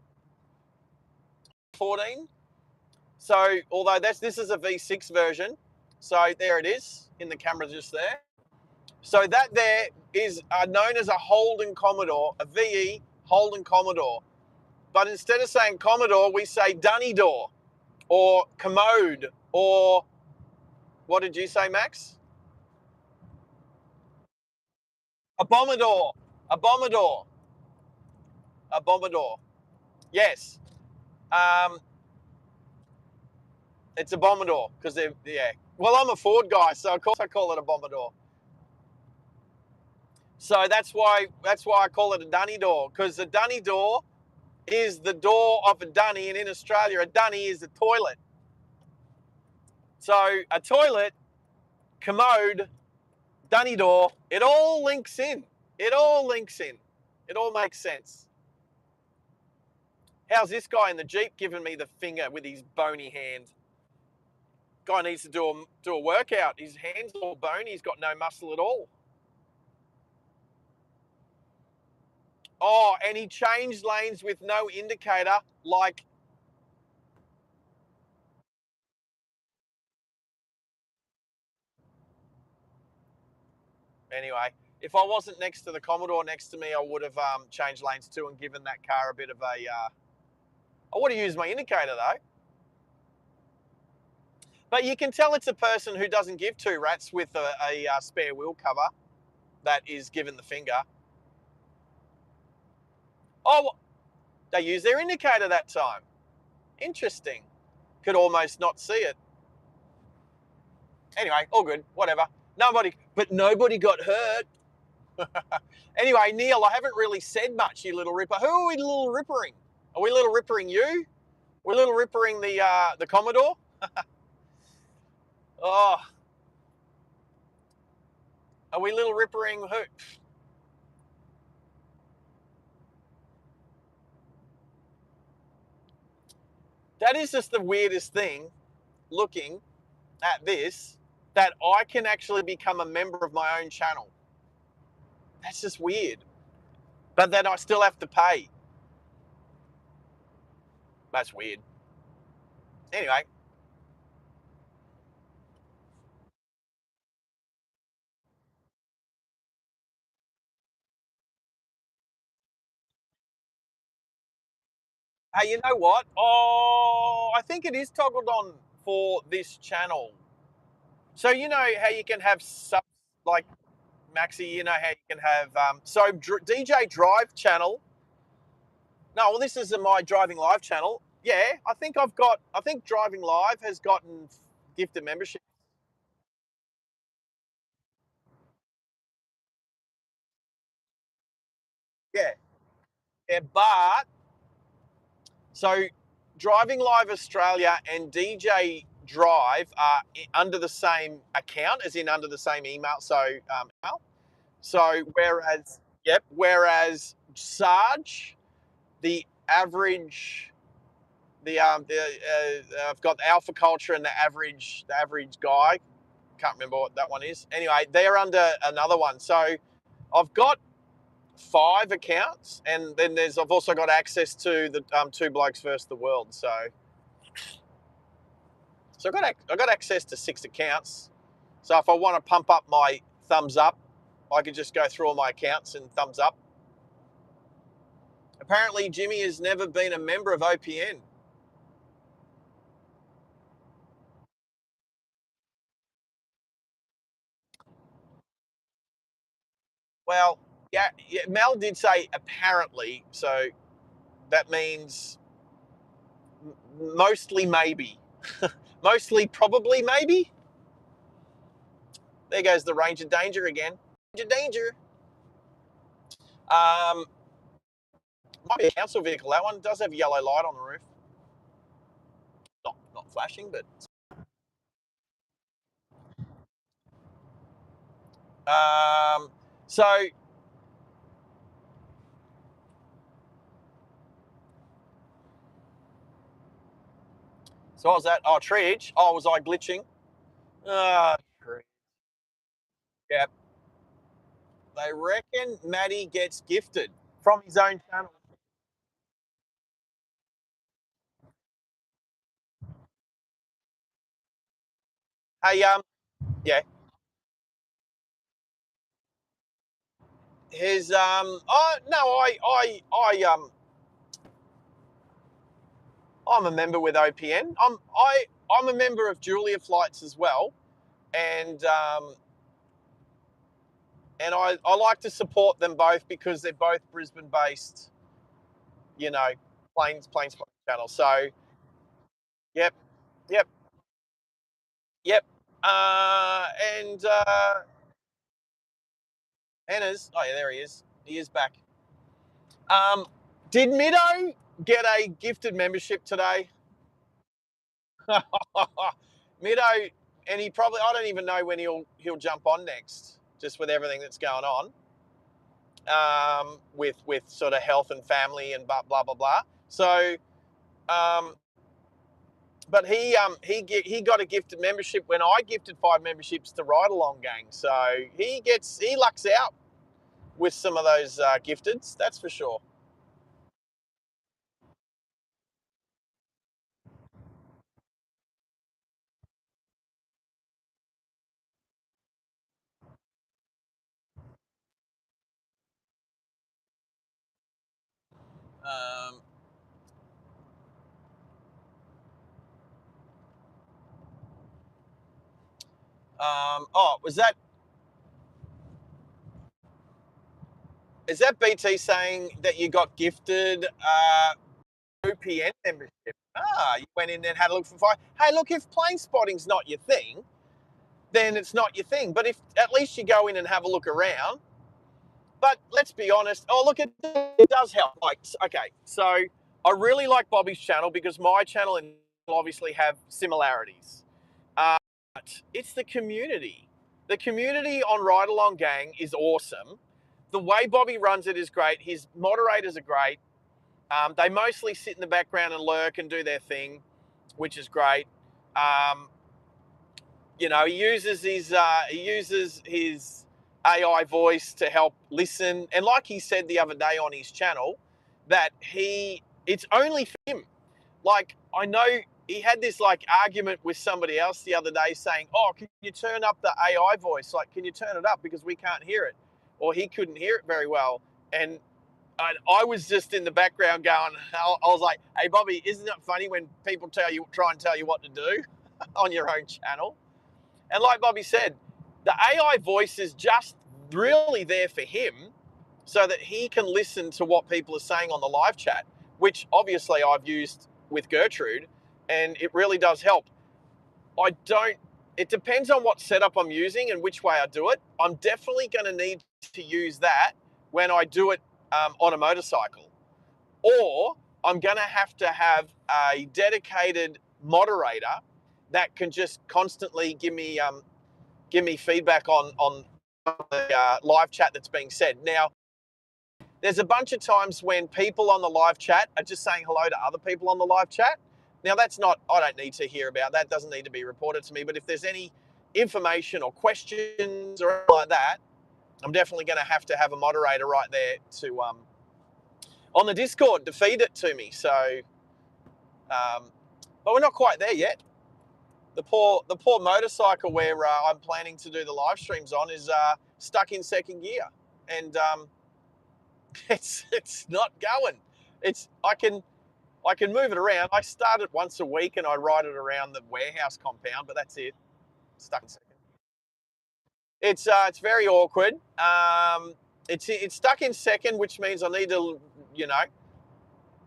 [SPEAKER 1] 14. So although this is a V6 version, so there it is in the camera just there. So that there is known as a Holden Commodore, a VE Holden Commodore. But instead of saying Commodore, we say Dunny Door or Commode or what did you say, Max? A Bombador. A Bombador. A Bombador. Yes. Um, it's a Bombador because they're, yeah. Well, I'm a Ford guy, so of course I call it a Bombador. So that's why I call it a dunny door, because a dunny door is the door of a dunny, and in Australia, a dunny is a toilet. So a toilet, commode, dunny door, it all links in. It all links in. It all makes sense. How's this guy in the Jeep giving me the finger with his bony hand? Guy needs to do a workout. His hand's all bony. He's got no muscle at all. Oh, and he changed lanes with no indicator, like anyway. If I wasn't next to the Commodore next to me, I would have changed lanes too and given that car a bit of a. I would have used my indicator though. But you can tell it's a person who doesn't give two rats with a spare wheel cover that is given the finger. Oh, they use their indicator that time. Interesting. Could almost not see it. Anyway, all good. Whatever. Nobody got hurt. Anyway, Neil, I haven't really said much, you little ripper. Who are we little rippering? Are we little rippering you? We're little rippering the Commodore. Oh, are we little rippering who? That is just the weirdest thing. Looking at this, that I can actually become a member of my own channel. That's just weird. But then I still have to pay. That's weird. Anyway, Hey, you know what? Oh, I think it is toggled on for this channel. So you know how you can have subs like Maxi. You know how you can have DJ Drive channel. No, well, this is my Driving Live channel. Yeah, I think I've got. I think Driving Live has gotten gifted membership. Yeah, yeah, but so Driving Live Australia and DJ Drive are under the same account, as in under the same email. Email. So whereas Sarge, the average, I've got the Alpha Culture and the average guy. Can't remember what that one is. Anyway, they're under another one. So I've got 5 accounts, and then I've also got access to the Two Blokes versus the World. So I got access to 6 accounts. So if I want to pump up my thumbs up, I could just go through all my accounts and thumbs up. Apparently, Jimmy has never been a member of OPN. Well, yeah, Mel did say apparently, so that means mostly maybe, mostly probably maybe. There goes the Ranger Danger again. Ranger Danger. Um, Might be a council vehicle. That one does have a yellow light on the roof. Not flashing, but um, so what was that? Oh, Treege. Oh, was I glitching? Ah, yeah. They reckon Matty gets gifted from his own channel. Hey, yeah, his oh no, I'm a member with OPN. I'm a member of Julia Flights as well, and I like to support them both because they're both Brisbane based, you know, planes channel. So yep, yep, yep. Uh, and Anna's. Oh yeah, there he is. He is back. Um, did Mido get a gifted membership today? Mido, and he probably, I don't even know when he'll jump on next, just with everything that's going on, with sort of health and family and blah blah blah. So, um, but he got a gifted membership when I gifted 5 memberships to Ride Along Gang. So he lucks out with some of those gifteds, that's for sure. Um, oh, is that BT saying that you got gifted OPN membership? Ah, you went in and had a look for fire. Hey, look, if plane spotting's not your thing, then it's not your thing. But if at least you go in and have a look around. But let's be honest. Oh, look, it does help. Like, okay, so I really like Bobby's channel because my channel and obviously have similarities. But it's the community. The community on Ride Along Gang is awesome. The way Bobby runs it is great. His moderators are great. They mostly sit in the background and lurk and do their thing, which is great. Um, he uses his AI voice to help listen, and like he said the other day on his channel, that it's only for him. Like, I know he had this like argument with somebody else the other day saying, "Oh, can you turn up the AI voice? Like, can you turn it up because we can't hear it?" Or he couldn't hear it very well, and And I was just in the background going, I was like, hey, Bobby, isn't it funny when people try and tell you what to do on your own channel? And like Bobby said, the AI voice is just really there for him so that he can listen to what people are saying on the live chat, which obviously I've used with Gertrude, and it really does help. It depends on what setup I'm using and which way I do it. I'm definitely going to need to use that when I do it on a motorcycle. Or I'm going to have a dedicated moderator that can just constantly give me feedback on the live chat that's being said. Now, there's a bunch of times when people on the live chat are just saying hello to other people on the live chat. Now, that's not, I don't need to hear about that. Doesn't need to be reported to me. But if there's any information or questions or anything like that, I'm definitely going to have a moderator right there to on the Discord to feed it to me. So, but we're not quite there yet. The poor motorcycle where I'm planning to do the live streams on is stuck in second gear, and it's not going. I can move it around. I start it once a week and I ride it around the warehouse compound, but that's it. Stuck in second. It's very awkward. It's stuck in second, which means I need to, you know,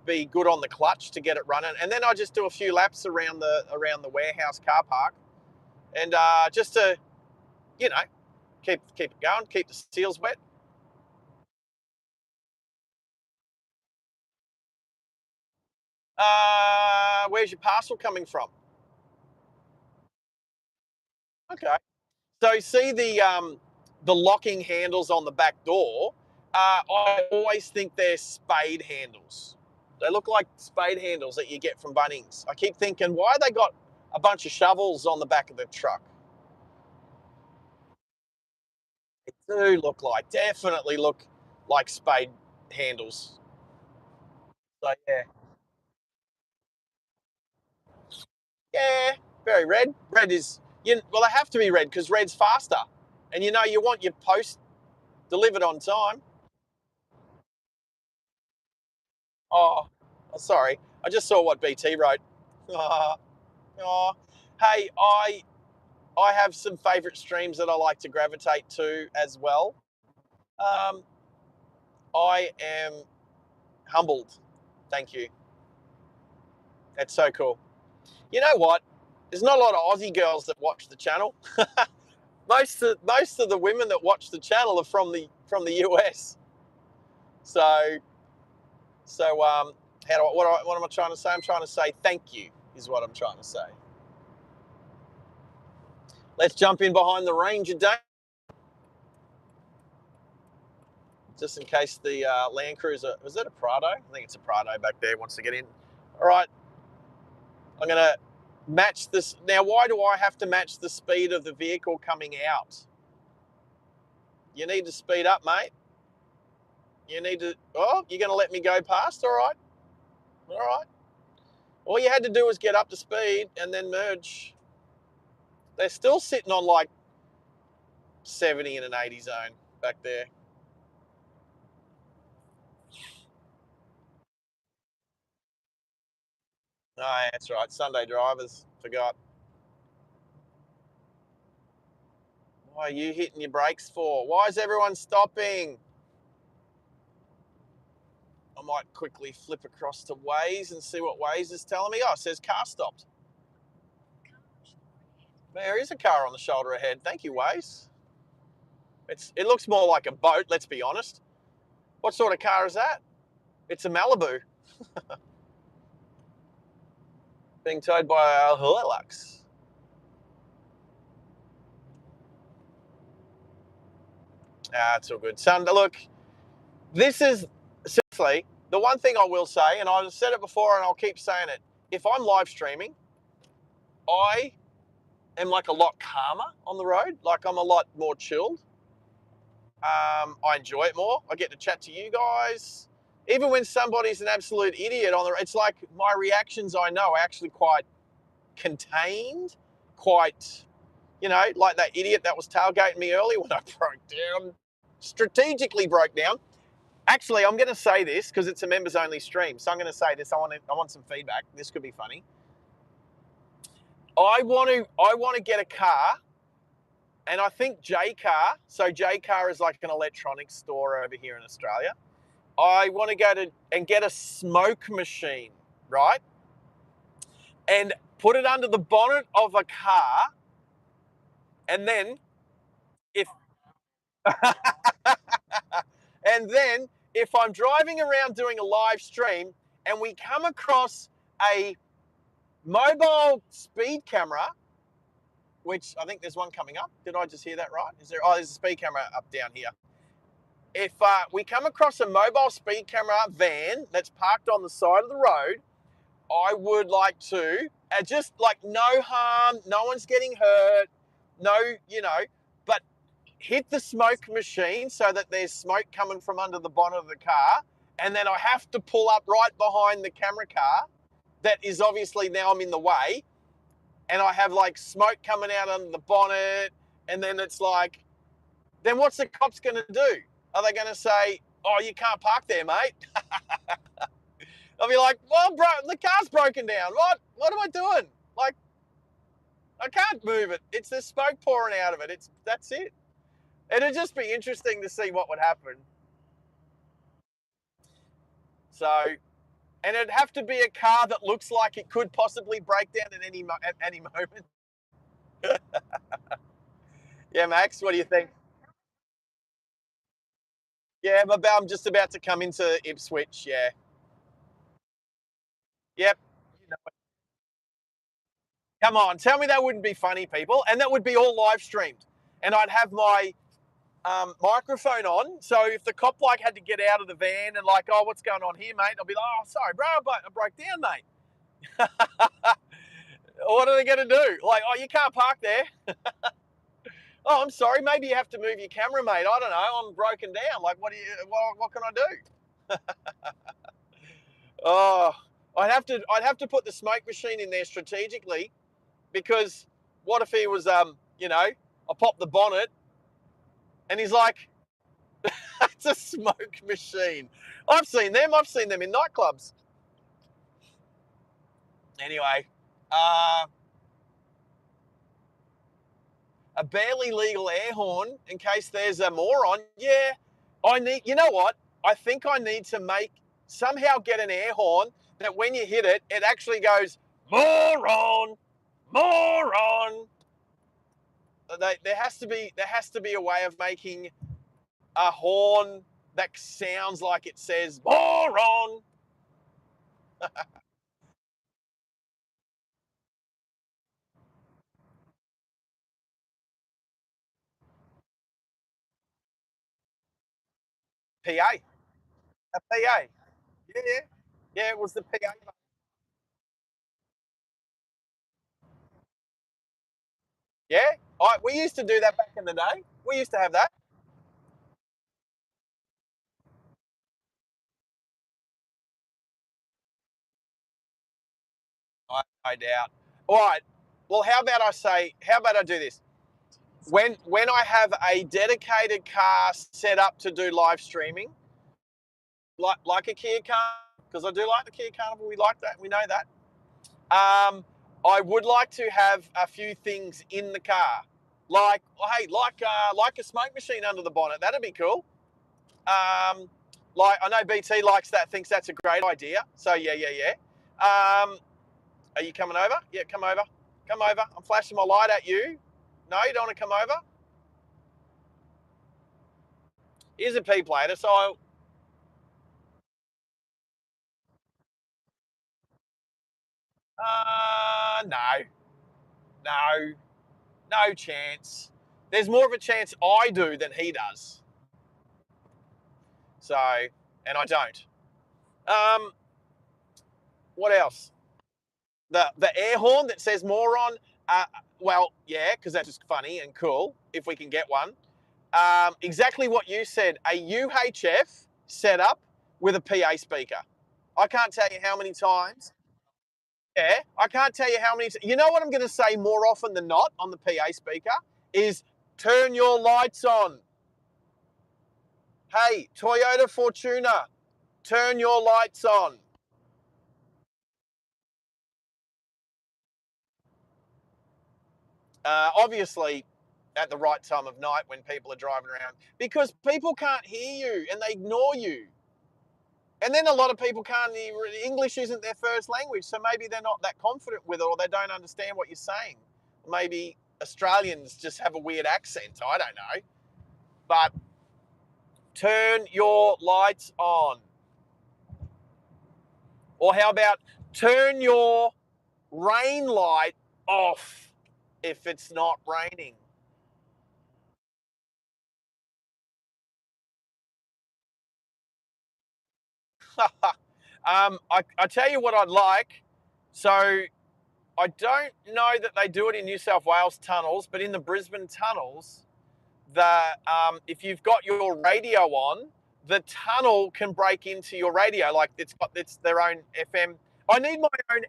[SPEAKER 1] be good on the clutch to get it running, and then I just do a few laps around the warehouse car park, and just to, you know, keep it going, keep the seals wet. Where's your parcel coming from? Okay. So see the locking handles on the back door. I always think they're spade handles. They look like spade handles that you get from Bunnings. I keep thinking, why they got a bunch of shovels on the back of the truck? They do definitely look like spade handles. So yeah, yeah, very red. Red is, well, they have to be red because red's faster, and you want your post delivered on time. Oh, sorry, I just saw what BT wrote. Oh, hey, I have some favourite streams that I like to gravitate to as well. Um, I am humbled. Thank you. That's so cool. You know what? There's not a lot of Aussie girls that watch the channel. Most of the women that watch the channel are from the US. So what am I trying to say? I'm trying to say thank you is what I'm trying to say. Let's jump in behind the Ranger Day, just in case the Land Cruiser, was that a Prado? I think it's a Prado back there, wants to get in. All right, I'm going to match this. Now, why do I have to match the speed of the vehicle coming out? You need to speed up, mate. You need to, oh, you're going to let me go past? All right. All right. All you had to do was get up to speed and then merge. They're still sitting on like 70 in an 80 zone back there. Oh, that's right. Sunday drivers. Forgot. Why are you hitting your brakes for? Why is everyone stopping? I might quickly flip across to Waze and see what Waze is telling me. Oh, it says car stopped. There is a car on the shoulder ahead. Thank you, Waze. It looks more like a boat, let's be honest. What sort of car is that? It's a Malibu. Being towed by a Hilux. Ah, it's all good. Son, look, this is, seriously, the one thing I will say, and I've said it before and I'll keep saying it, if I'm live streaming, I am like a lot calmer on the road. Like I'm a lot more chilled. I enjoy it more. I get to chat to you guys. Even when somebody's an absolute idiot on the, it's like my reactions I know are actually quite contained, quite, like that idiot that was tailgating me earlier when I broke down, strategically broke down. Actually, I'm going to say this because it's a members only stream. So I'm going to say this. I want some feedback. This could be funny. I want to get a car, and I think J Car. So J Car is like an electronics store over here in Australia. I want to go to and get a smoke machine, right? And put it under the bonnet of a car, and then if and then if I'm driving around doing a live stream and we come across a mobile speed camera, which I think there's one coming up. Did I just hear that right? Is there? Oh, there's a speed camera up down here. If we come across a mobile speed camera van that's parked on the side of the road, I would like to, just like no harm, no one's getting hurt, no, but hit the smoke machine so that there's smoke coming from under the bonnet of the car. And then I have to pull up right behind the camera car that is obviously now I'm in the way. And I have like smoke coming out under the bonnet. And then it's like, then what's the cops going to do? Are they going to say, oh, you can't park there, mate? I'll be like, well, bro, the car's broken down. What am I doing? Like, I can't move it. It's the smoke pouring out of it. That's it. It'd just be interesting to see what would happen. So, and it'd have to be a car that looks like it could possibly break down at any moment. Yeah, Max, what do you think? Yeah, I'm just about to come into Ipswich. Yeah. Yep. You know, come on, tell me that wouldn't be funny, people, and that would be all live streamed, and I'd have my microphone on. So if the cop like had to get out of the van and like, oh, what's going on here, mate? I'll be like, oh, sorry, bro, but I broke down, mate. What are they going to do? Like, oh, you can't park there. Oh, I'm sorry. Maybe you have to move your camera, mate. I don't know. I'm broken down. Like, what can I do? Oh, I'd have to put the smoke machine in there strategically because what if he was, I popped the bonnet and he's like, it's a smoke machine. I've seen them. I've seen them in nightclubs. Anyway, a barely legal air horn in case there's a moron. Yeah, you know what? I think I need to somehow get an air horn that when you hit it, it actually goes, moron, moron. There has to be a way of making a horn that sounds like it says moron. PA, a PA. Yeah, yeah, yeah. It was the PA. Yeah, we used to do that back in the day. We used to have that. I doubt. All right. Well, how about I do this? When I have a dedicated car set up to do live streaming, like a Kia car, because I do like the Kia Carnival. We like that. We know that. I would like to have a few things in the car, like hey, like a smoke machine under the bonnet. That'd be cool. Um, like I know BT likes that, thinks that's a great idea. So yeah, yeah, yeah. Are you coming over? Yeah, come over. Come over. I'm flashing my light at you. No, you don't want to come over? Here's a P plater. So, no, no, no chance. There's more of a chance I do than he does. So, and I don't. Um, what else? The air horn that says moron. Well, yeah, because that's just funny and cool if we can get one. Exactly what you said. A UHF setup with a PA speaker. I can't tell you how many times. Yeah, I can't tell you how many. You know what I'm going to say more often than not on the PA speaker is turn your lights on. Hey, Toyota Fortuner, turn your lights on. Obviously, at the right time of night when people are driving around, because people can't hear you and they ignore you. And then a lot of people can't, English isn't their first language, so maybe they're not that confident with it or they don't understand what you're saying. Maybe Australians just have a weird accent, I don't know. But turn your lights on. Or how about turn your rain light off if it's not raining? I tell you what I'd like. So I don't know that they do it in New South Wales tunnels, but in the Brisbane tunnels, if you've got your radio on, the tunnel can break into your radio. Like it's their own FM. I need my own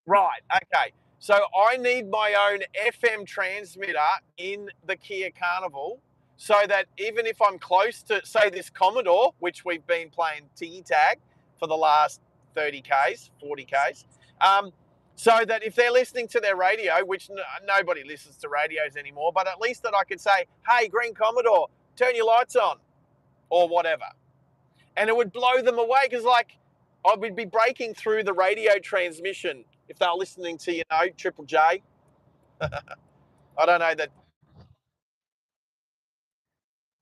[SPEAKER 1] Right. Okay. So I need my own FM transmitter in the Kia Carnival so that even if I'm close to, say, this Commodore, which we've been playing tiki tag for the last 30 Ks, 40 Ks, so that if they're listening to their radio, which nobody listens to radios anymore, but at least that I could say, hey, Green Commodore, turn your lights on or whatever. And it would blow them away because, like, I would be breaking through the radio transmission if they're listening to, Triple J. I don't know that.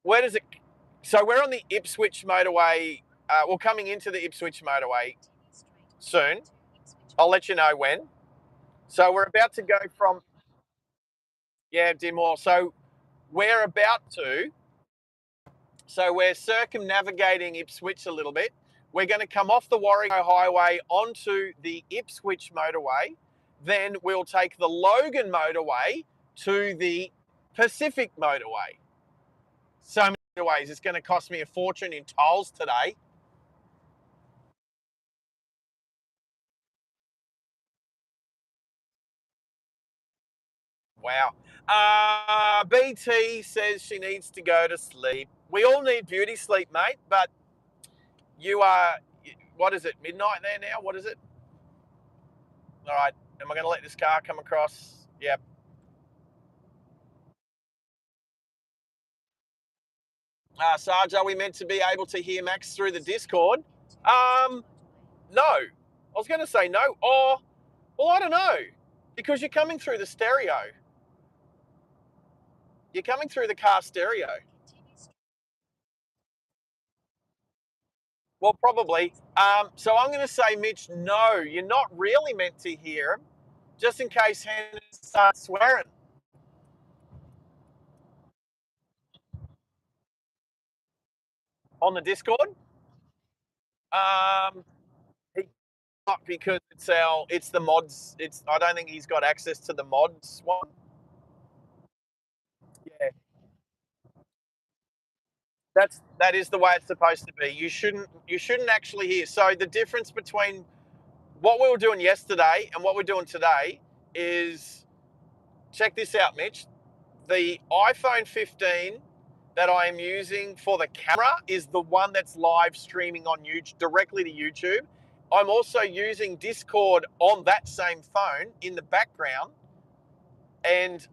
[SPEAKER 1] Where does it? So we're on the Ipswich motorway. We're coming into the Ipswich motorway soon. I'll let you know when. So we're about to go from, yeah, Dimore. So we're about to So we're circumnavigating Ipswich a little bit. We're going to come off the Warringah Highway onto the Ipswich motorway. Then we'll take the Logan motorway to the Pacific motorway. So many motorways. It's going to cost me a fortune in tolls today. Wow. BT says she needs to go to sleep. We all need beauty sleep, mate, but you are, what is it, midnight there now? What is it? All right. Am I going to let this car come across? Yep. Sarge, are we meant to be able to hear Max through the Discord? No. I was going to say no. Or, well, I don't know. Because you're coming through the stereo. You're coming through the car stereo. Well, probably. So I'm going to say, Mitch, no, you're not really meant to hear him, just in case Hannah starts swearing on the Discord. Um, he not because it's the mods. I don't think he's got access to the mods one. Yeah, that is the way it's supposed to be. You shouldn't actually hear. So the difference between what we were doing yesterday and what we're doing today is, check this out, Mitch. The iPhone 15 that I am using for the camera is the one that's live streaming on YouTube directly to YouTube. I'm also using Discord on that same phone in the background, and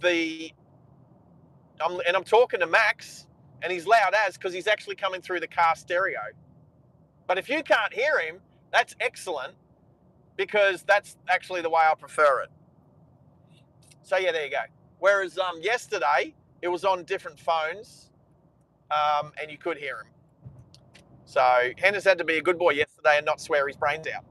[SPEAKER 1] the I'm talking to Max, and he's loud as because he's actually coming through the car stereo. But if you can't hear him, that's excellent because that's actually the way I prefer it. So yeah, there you go. Whereas yesterday it was on different phones, and you could hear him. So Hennis had to be a good boy yesterday and not swear his brains out.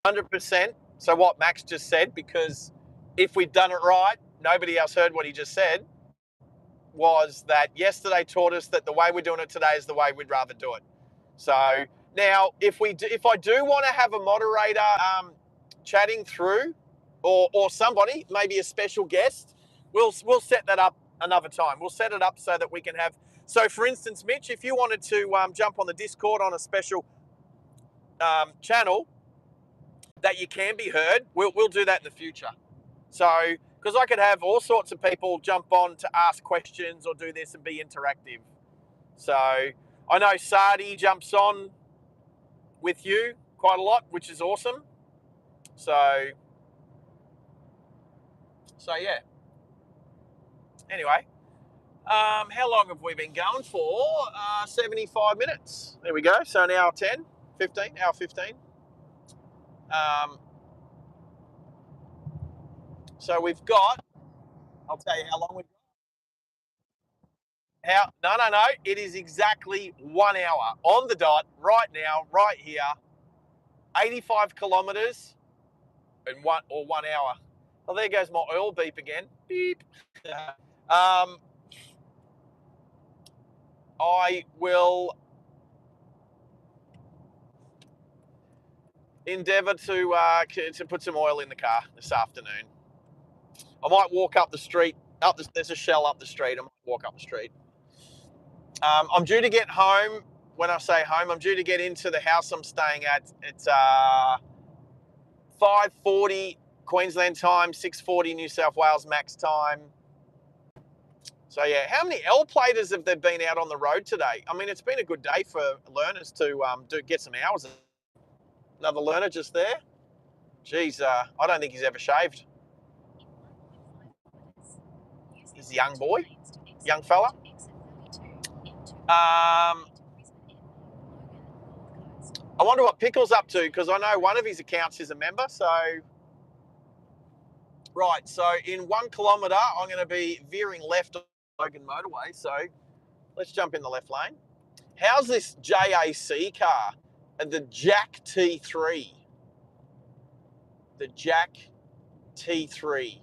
[SPEAKER 1] 100%. So what Max just said, because if we'd done it right, nobody else heard what he just said, was that yesterday taught us that the way we're doing it today is the way we'd rather do it. So now, if I do want to have a moderator chatting through, or somebody, maybe a special guest, we'll set that up another time. We'll set it up so that we can have. So, for instance, Mitch, if you wanted to jump on the Discord on a special channel, that you can be heard, we'll do that in the future. So, because I could have all sorts of people jump on to ask questions or do this and be interactive. So, I know Sardi jumps on with you quite a lot, which is awesome. So yeah. Anyway, how long have we been going for? 75 minutes. There we go. So an hour 10, 15, hour 15. So we've got, I'll tell you how long we've got. No. It is exactly 1 hour on the dot right now, right here. 85 kilometres in 1 hour. Well, there goes my oil beep again. Beep. I will endeavour to put some oil in the car this afternoon. I might walk up the street. There's a Shell up the street. I might walk up the street. I'm due to get home. When I say home, I'm due to get into the house I'm staying at. It's 5:40 Queensland time, 6:40 New South Wales max time. So yeah, how many L-platers have there been out on the road today? I mean, it's been a good day for learners to get some hours. Another learner just there. Geez, I don't think he's ever shaved. He's a young boy, young fella. I wonder what Pickle's up to, because I know one of his accounts is a member. So, right, so in 1 kilometre, I'm going to be veering left on Logan motorway. So let's jump in the left lane. How's this JAC car? The Jack T3. The Jack T3.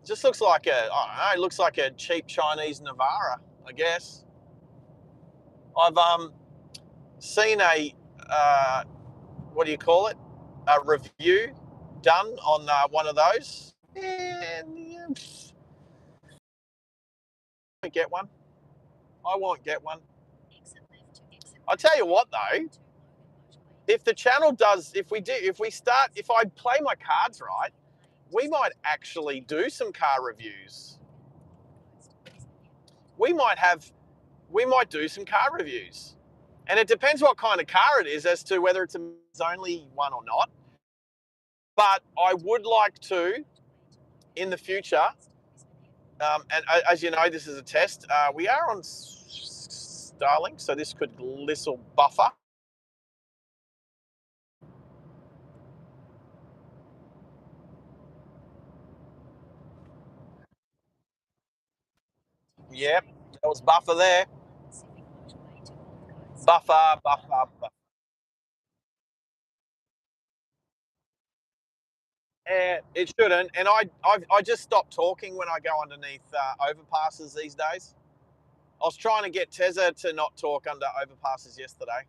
[SPEAKER 1] Just looks like I don't know, it looks like a cheap Chinese Navara, I guess. I've seen a what do you call it? A review done on one of those. And I won't get one. I won't get one. I tell you what though, if the channel does, if I play my cards right, we might actually do some car reviews. We might do some car reviews. And it depends what kind of car it is as to whether it's a members only one or not. But I would like to, in the future, and as you know, this is a test. We are on Starlink, so this could little buffer. Yep, there was buffer there. Buffer. It shouldn't. And I just stopped talking when I go underneath overpasses these days. I was trying to get Tezza to not talk under overpasses yesterday.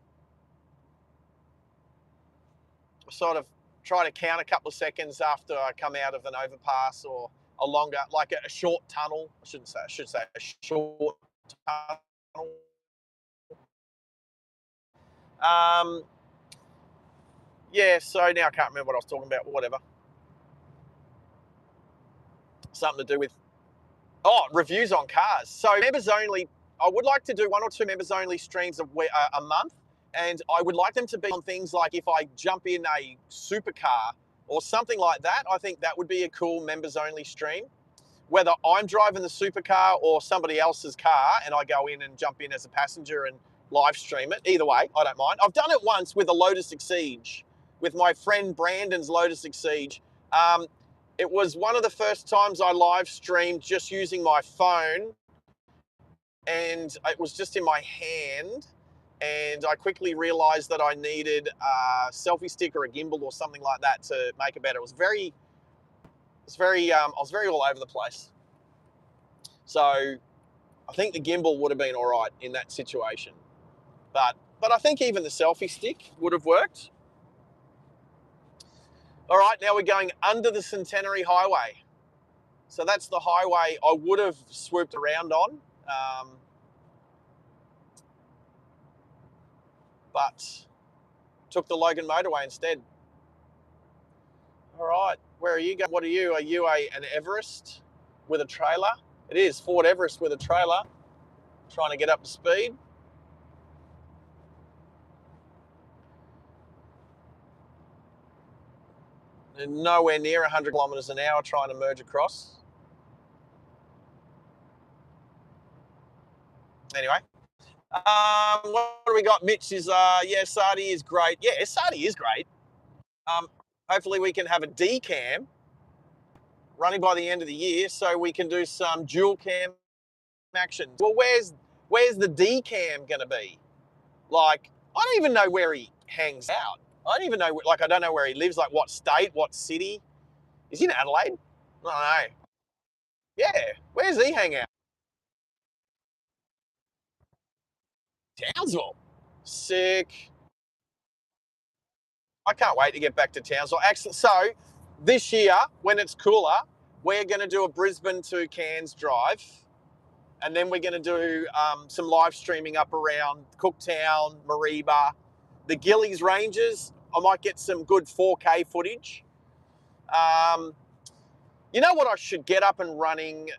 [SPEAKER 1] I sort of try to count a couple of seconds after I come out of an overpass or a longer, like a short tunnel. I should say a short tunnel. Yeah, so now I can't remember what I was talking about, whatever. Something to do with, reviews on cars. So members only, I would like to do 1 or 2 members only streams a month. And I would like them to be on things like if I jump in a supercar or something like that. I think that would be a cool members only stream. Whether I'm driving the supercar or somebody else's car and I go in and jump in as a passenger and live stream it. Either way, I don't mind. I've done it once with a Lotus Exige, with my friend Brandon's Lotus Exige. It was one of the first times I live streamed just using my phone, and it was just in my hand. And I quickly realized that I needed a selfie stick or a gimbal or something like that to make it better. I was very all over the place. So I think the gimbal would have been all right in that situation. But I think even the selfie stick would have worked. All right, now we're going under the Centenary Highway. So that's the highway I would have swooped around on. But took the Logan motorway instead. All right. Where are you going? What are you? Are you an Everest with a trailer? It is Ford Everest with a trailer. Trying to get up to speed. And nowhere near 100 kilometres an hour trying to merge across. Anyway, what do we got? Mitch is, yeah, Sardi is great. Yeah, Sardi is great. Um, Hopefully we can have a D cam running by the end of the year so we can do some dual cam action. Well, where's the D cam going to be? Like, I don't even know where he hangs out. I don't even know, like, I don't know where he lives, like what state, what city. Is he in Adelaide? I don't know. Yeah, where's he hang out? Townsville. Sick. I can't wait to get back to Townsville. Actually, so this year, when it's cooler, we're going to do a Brisbane to Cairns drive. And then we're going to do some live streaming up around Cooktown, Mareeba, the Gillies Ranges. I might get some good 4K footage. Um, you know what I should get up and running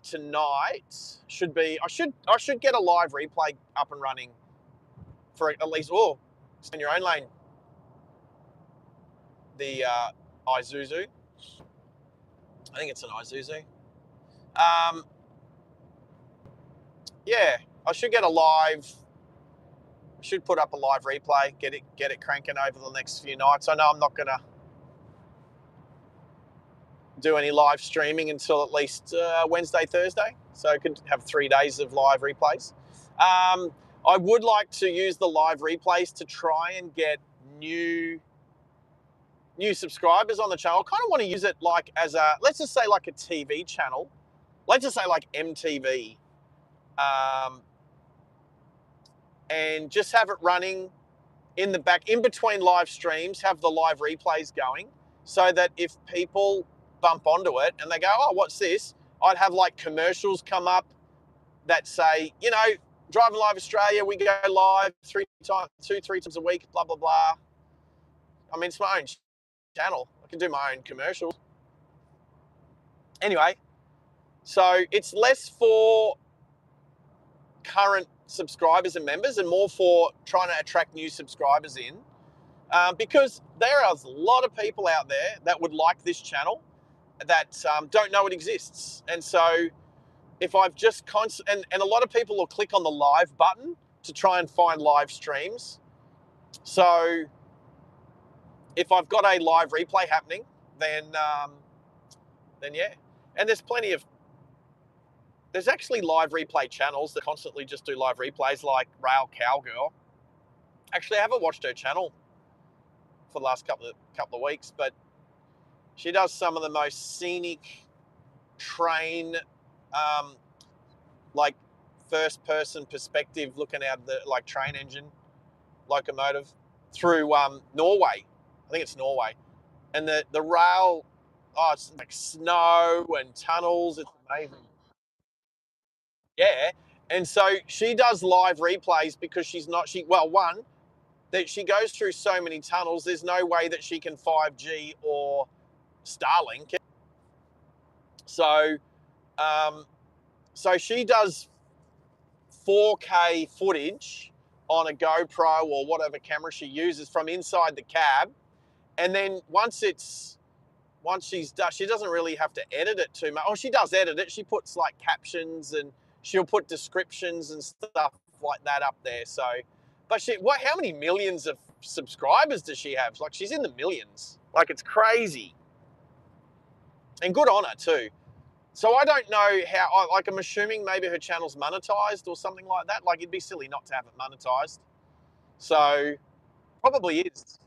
[SPEAKER 1] tonight? Should be I should get a live replay up and running for at least in your own lane. The Isuzu. I think it's an Isuzu. Um, yeah, I should get a live. Should put up a live replay. Get it cranking over the next few nights. I know I'm not gonna do any live streaming until at least Wednesday, Thursday. So I could have 3 days of live replays. I would like to use the live replays to try and get new subscribers on the channel. I kind of want to use it like as let's just say like a TV channel. Let's just say like MTV. And just have it running in the back, in between live streams, have the live replays going so that if people bump onto it and they go, oh, what's this? I'd have like commercials come up that say, Driving Live Australia, we go live 3 times a week, blah, blah, blah. I mean, it's my own channel. I can do my own commercials. Anyway, so it's less for current subscribers and members and more for trying to attract new subscribers in. Because there are a lot of people out there that would like this channel that don't know it exists. And so if I've just and a lot of people will click on the live button to try and find live streams. So if I've got a live replay happening, then yeah. And there's actually live replay channels that constantly just do live replays, like Rail Cowgirl. Actually, I haven't watched her channel for the last couple of weeks, but she does some of the most scenic train, like first person perspective, looking out the like train engine locomotive through Norway. I think it's Norway, and the rail. Oh, it's like snow and tunnels. It's amazing. Yeah, and so she does live replays because one that she goes through so many tunnels. There's no way that she can 5G or Starlink. So, so she does 4K footage on a GoPro or whatever camera she uses from inside the cab, and then once she's done, she doesn't really have to edit it too much. Oh, she does edit it. She puts like captions and she'll put descriptions and stuff like that up there. So, but how many millions of subscribers does she have? Like she's in the millions. Like it's crazy. And good on her too. So I don't know how, like I'm assuming maybe her channel's monetized or something like that. Like it'd be silly not to have it monetized. So probably is.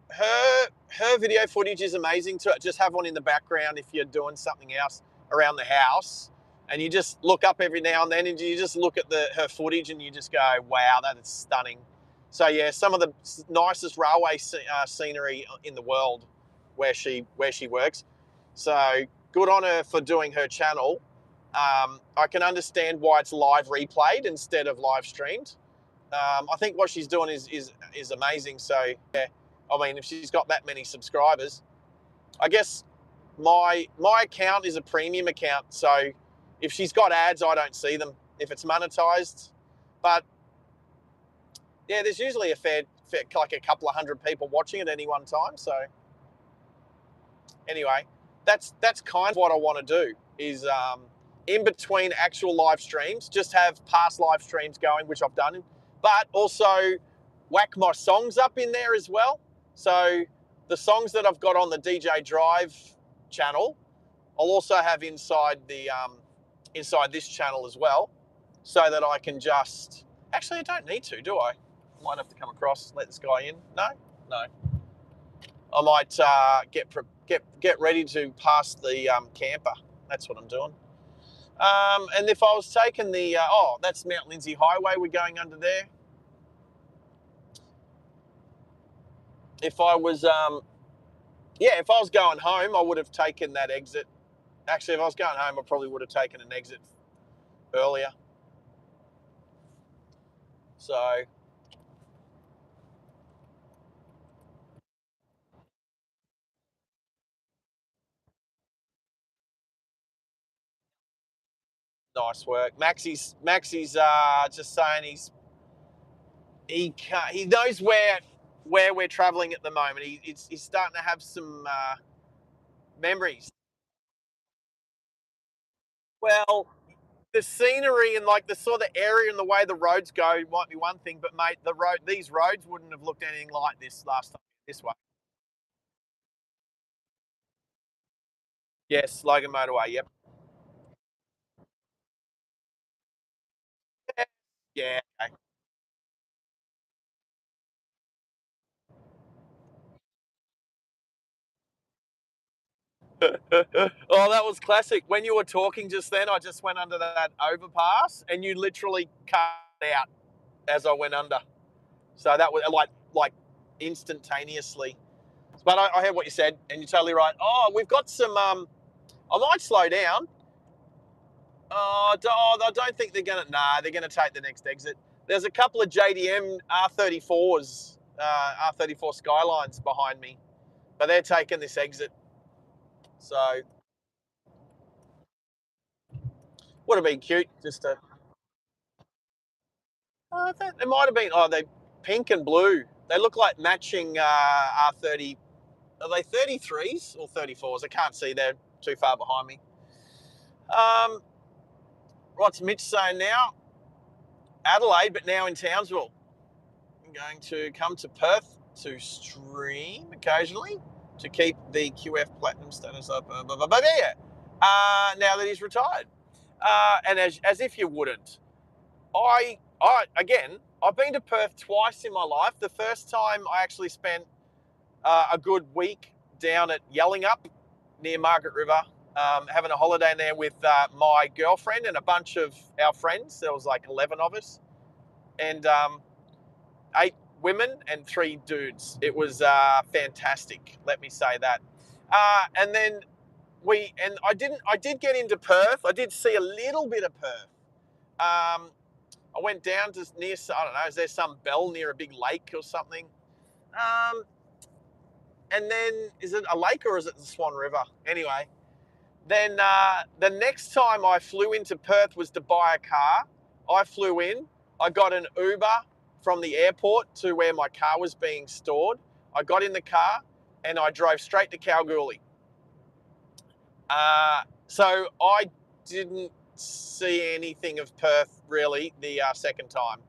[SPEAKER 1] Her video footage is amazing to just have one in the background if you're doing something else around the house, and you just look up every now and then and you just look at her footage and you just go, wow, that is stunning. So yeah, some of the nicest railway scenery in the world where she works. So good on her for doing her channel. I can understand why it's live replayed instead of live streamed. I think what she's doing is amazing. So yeah, I mean, if she's got that many subscribers, I guess my account is a premium account. So if she's got ads, I don't see them if it's monetized. But yeah, there's usually fair like a couple of hundred people watching at any one time. So anyway, that's kind of what I want to do is in between actual live streams, just have past live streams going, which I've done, but also whack my songs up in there as well. So the songs that I've got on the DJ Drive channel, I'll also have inside this channel as well, so that I can just actually I don't need to, do I? Might have to come across, let this guy in. No, no. I might get ready to pass the camper. That's what I'm doing. And if I was taking the that's Mount Lindsay Highway. We're going under there. If I was if I was going home, I would have taken that exit. Actually, if I was going home, I probably would have taken an exit earlier. So nice work, Maxie's just saying he knows where we're traveling at the moment. He's starting to have some memories. Well, the scenery and like the sort of area and the way the roads go might be one thing, but mate, these roads wouldn't have looked anything like this last time this way. Yes, Logan Motorway. Yep. Yeah. Okay. Oh, that was classic. When you were talking just then, I just went under that overpass, and you literally cut out as I went under. So that was like instantaneously. But I heard what you said, and you're totally right. Oh, we've got some. I might slow down. I don't think they're gonna. Nah, they're gonna take the next exit. There's a couple of JDM R34s, R34 Skylines behind me, but they're taking this exit. So would have been cute just to. I think it might have been. Oh, they pink and blue. They look like matching R30. Are they 33s or 34s? I can't see. They're too far behind me. Um, what's Mitch saying now? Adelaide, but now in Townsville. I'm going to come to Perth to stream occasionally to keep the QF Platinum status up. But yeah, now that he's retired, and as if you wouldn't, I again, I've been to Perth twice in my life. The first time I actually spent a good week down at Yellingup near Margaret River, having a holiday in there with my girlfriend and a bunch of our friends. There was like 11 of us, and 8 women and 3 dudes. It was fantastic. Let me say that. And then I did get into Perth. I did see a little bit of Perth. I went down to near, I don't know, is there some bell near a big lake or something? Um, and then is it a lake or is it the Swan River? Anyway, then the next time I flew into Perth was to buy a car. I flew in. I got an Uber from the airport to where my car was being stored. I got in the car and I drove straight to Kalgoorlie. So I didn't see anything of Perth really the second time,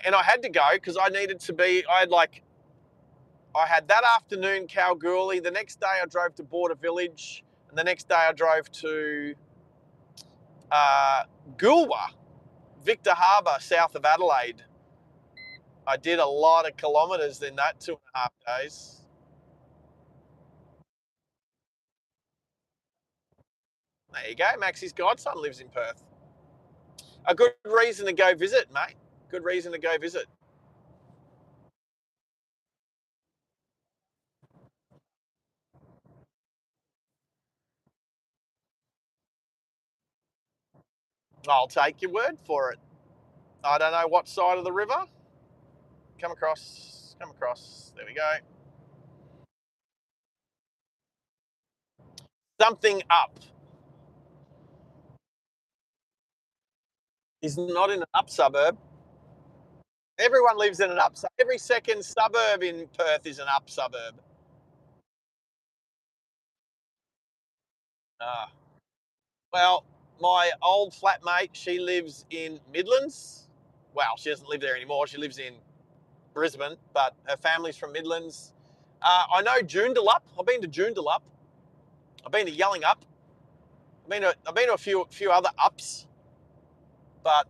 [SPEAKER 1] and I had to go because I needed to be. I had that afternoon Kalgoorlie. The next day I drove to Border Village, and the next day I drove to uh, Goolwa, Victor Harbour, south of Adelaide. I did a lot of kilometres in that 2.5 days. There you go. Maxie's godson lives in Perth. A good reason to go visit, mate. Good reason to go visit. I'll take your word for it. I don't know what side of the river. Come across. Come across. There we go. Something up. Is not in an up suburb. Everyone lives in an up. Every second suburb in Perth is an up suburb. Ah, well, my old flatmate, she lives in Midlands. Well, she doesn't live there anymore. She lives in Brisbane, but her family's from Midlands. I know Joondalup. I've been to Joondalup. I've been to Yellingup. I've been to a few other ups, but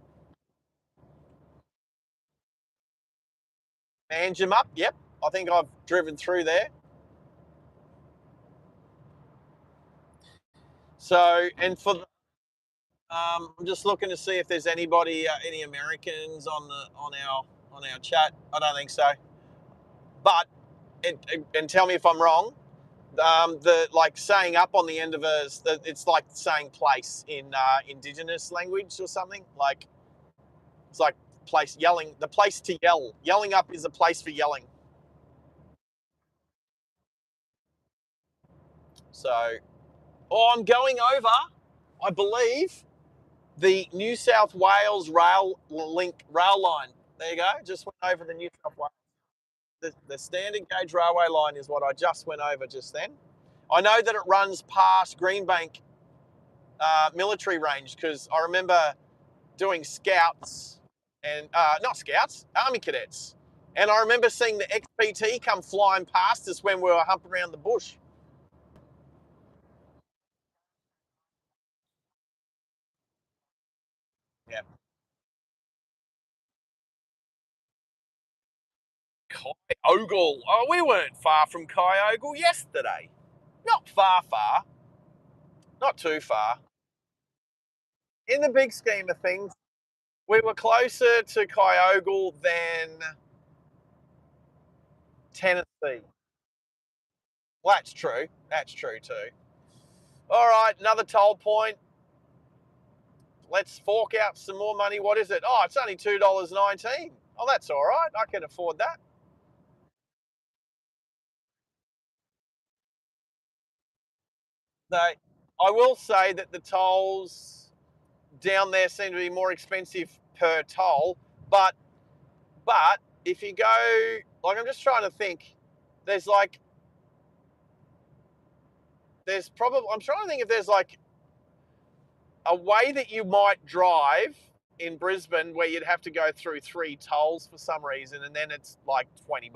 [SPEAKER 1] Manjimup, yep. I think I've driven through there. So, and for I'm just looking to see if there's anybody, any Americans on our chat. I don't think so. But and tell me if I'm wrong. The like saying up on the end of it's like saying place in indigenous language or something. Like it's like place yelling, the place to yell. Yelling up is a place for yelling. So, oh, I'm going over. I believe the New South Wales rail line. There you go. Just went over the New South Wales. The standard gauge railway line is what I just went over just then. I know that it runs past Greenbank military range because I remember doing scouts and not scouts, army cadets. And I remember seeing the XPT come flying past us when we were humping around the bush. Yeah. Kyogle. Oh, we weren't far from Kyogle yesterday. Not far, far. Not too far. In the big scheme of things, we were closer to Kyogle than Tennessee. Well, that's true. That's true too. All right, another toll point. Let's fork out some more money. What is it? Oh, it's only $2.19. Oh, that's all right. I can afford that. They, I will say that the tolls down there seem to be more expensive per toll, but but if you go like I'm just trying to think, there's like there's probably I'm trying to think if there's like a way that you might drive in Brisbane where you'd have to go through three tolls for some reason, and then it's like $20.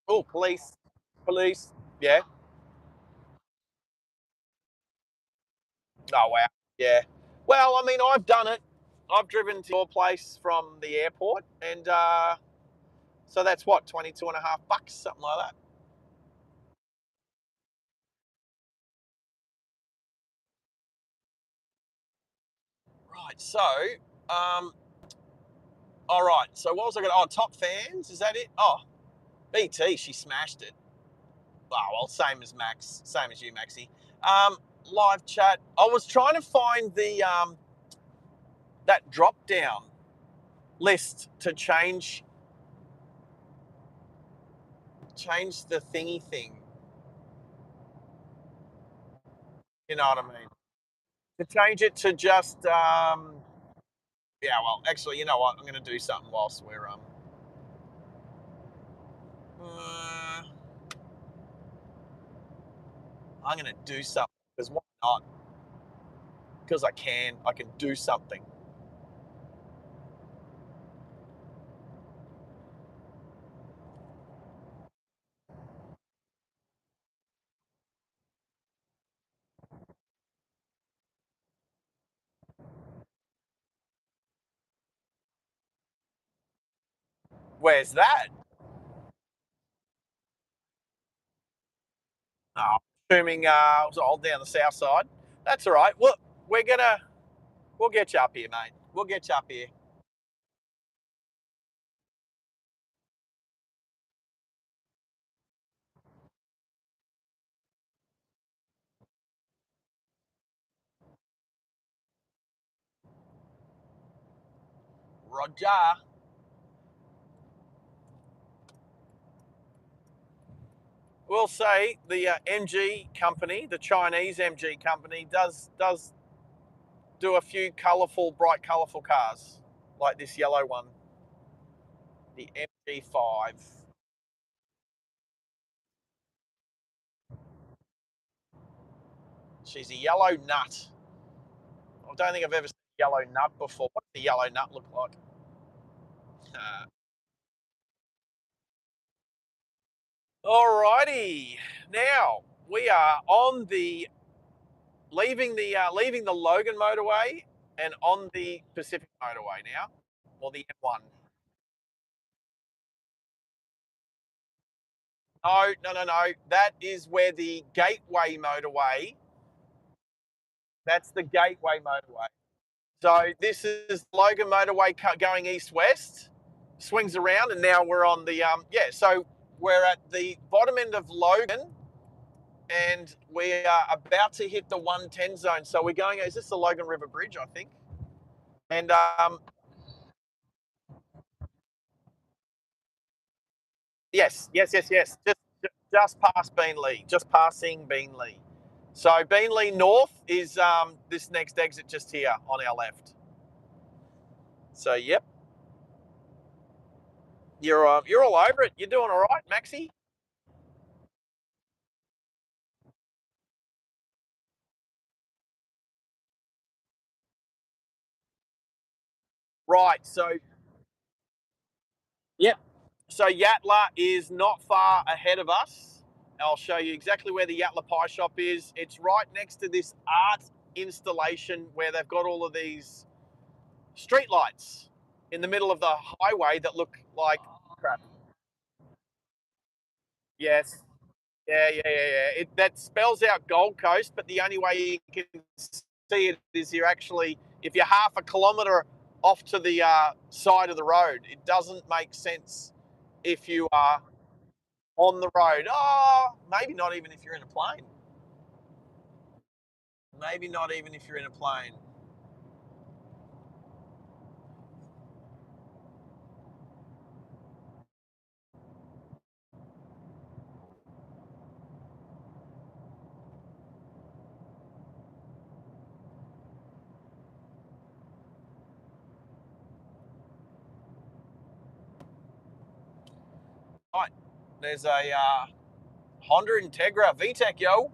[SPEAKER 1] Oh, police, yeah. Oh wow, yeah. Well, I mean, I've done it. I've driven to your place from the airport, and so that's what 22 and a half bucks, something like that. Right. So, um, all right. So what was I going? Oh, top fans. Is that it? Oh, BT. She smashed it. Oh well, same as Max, same as you, Maxi. Live chat. I was trying to find the that drop down list to change the thingy thing. You know what I mean? To change it to just yeah. Well, actually, you know what? I'm going to do something whilst we're uh, I'm going to do something because why not? Because I can. I can do something. Where's that? Oh, assuming was all down the south side. That's all right. Well, we're gonna we'll get you up here, mate. We'll get you up here. Roger. We'll say the MG company, the Chinese MG company, does do a few colourful, bright, colourful cars like this yellow one, the MG5. She's a yellow nut. I don't think I've ever seen a yellow nut before. What does the yellow nut look like? Alrighty, now we are on the leaving the Logan motorway and on the Pacific motorway now, or the M1. No, no, no, no. That is where the Gateway motorway. That's the Gateway motorway. So this is Logan motorway going east-west, swings around, and now we're on the yeah. So we're at the bottom end of Logan, and we are about to hit the 110 zone. So we're going. Is this the Logan River Bridge? I think. And yes, yes, yes, yes. Just past Beanley, just passing Beanley. So Beanley North is this next exit just here on our left. So yep, you're all over it. You're doing all right, Maxie. Right. So yep. So Yatla is not far ahead of us. I'll show you exactly where the Yatla Pie Shop is. It's right next to this art installation where they've got all of these street lights in the middle of the highway that look like crap. Yes. Yeah, yeah, yeah, yeah. That spells out Gold Coast, but the only way you can see it is you're actually, if you're half a kilometre off to the side of the road. It doesn't make sense if you are on the road. Oh, maybe not even if you're in a plane. Maybe not even if you're in a plane. Right. There's a Honda Integra VTEC, yo.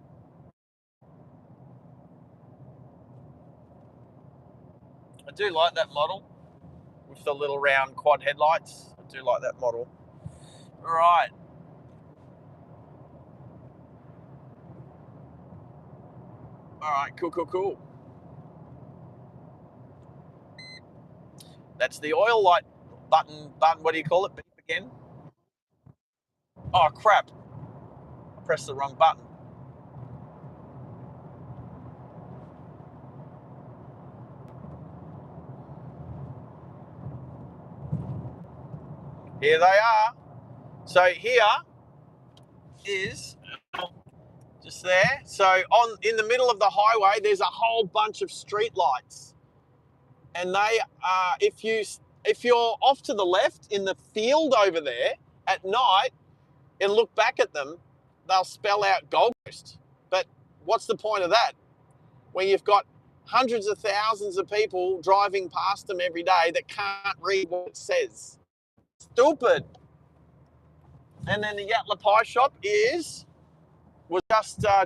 [SPEAKER 1] I do like that model with the little round quad headlights. I do like that model. All right. All right. Cool, cool, cool. That's the oil light button. What do you call it? Beep again. Oh crap! I pressed the wrong button. Here they are. So here is just there. So on in the middle of the highway, there's a whole bunch of street lights, and they are if you're off to the left in the field over there at night and look back at them, they'll spell out Gold Coast. But what's the point of that? When you've got hundreds of thousands of people driving past them every day that can't read what it says. Stupid. And then the Yatla Pie Shop was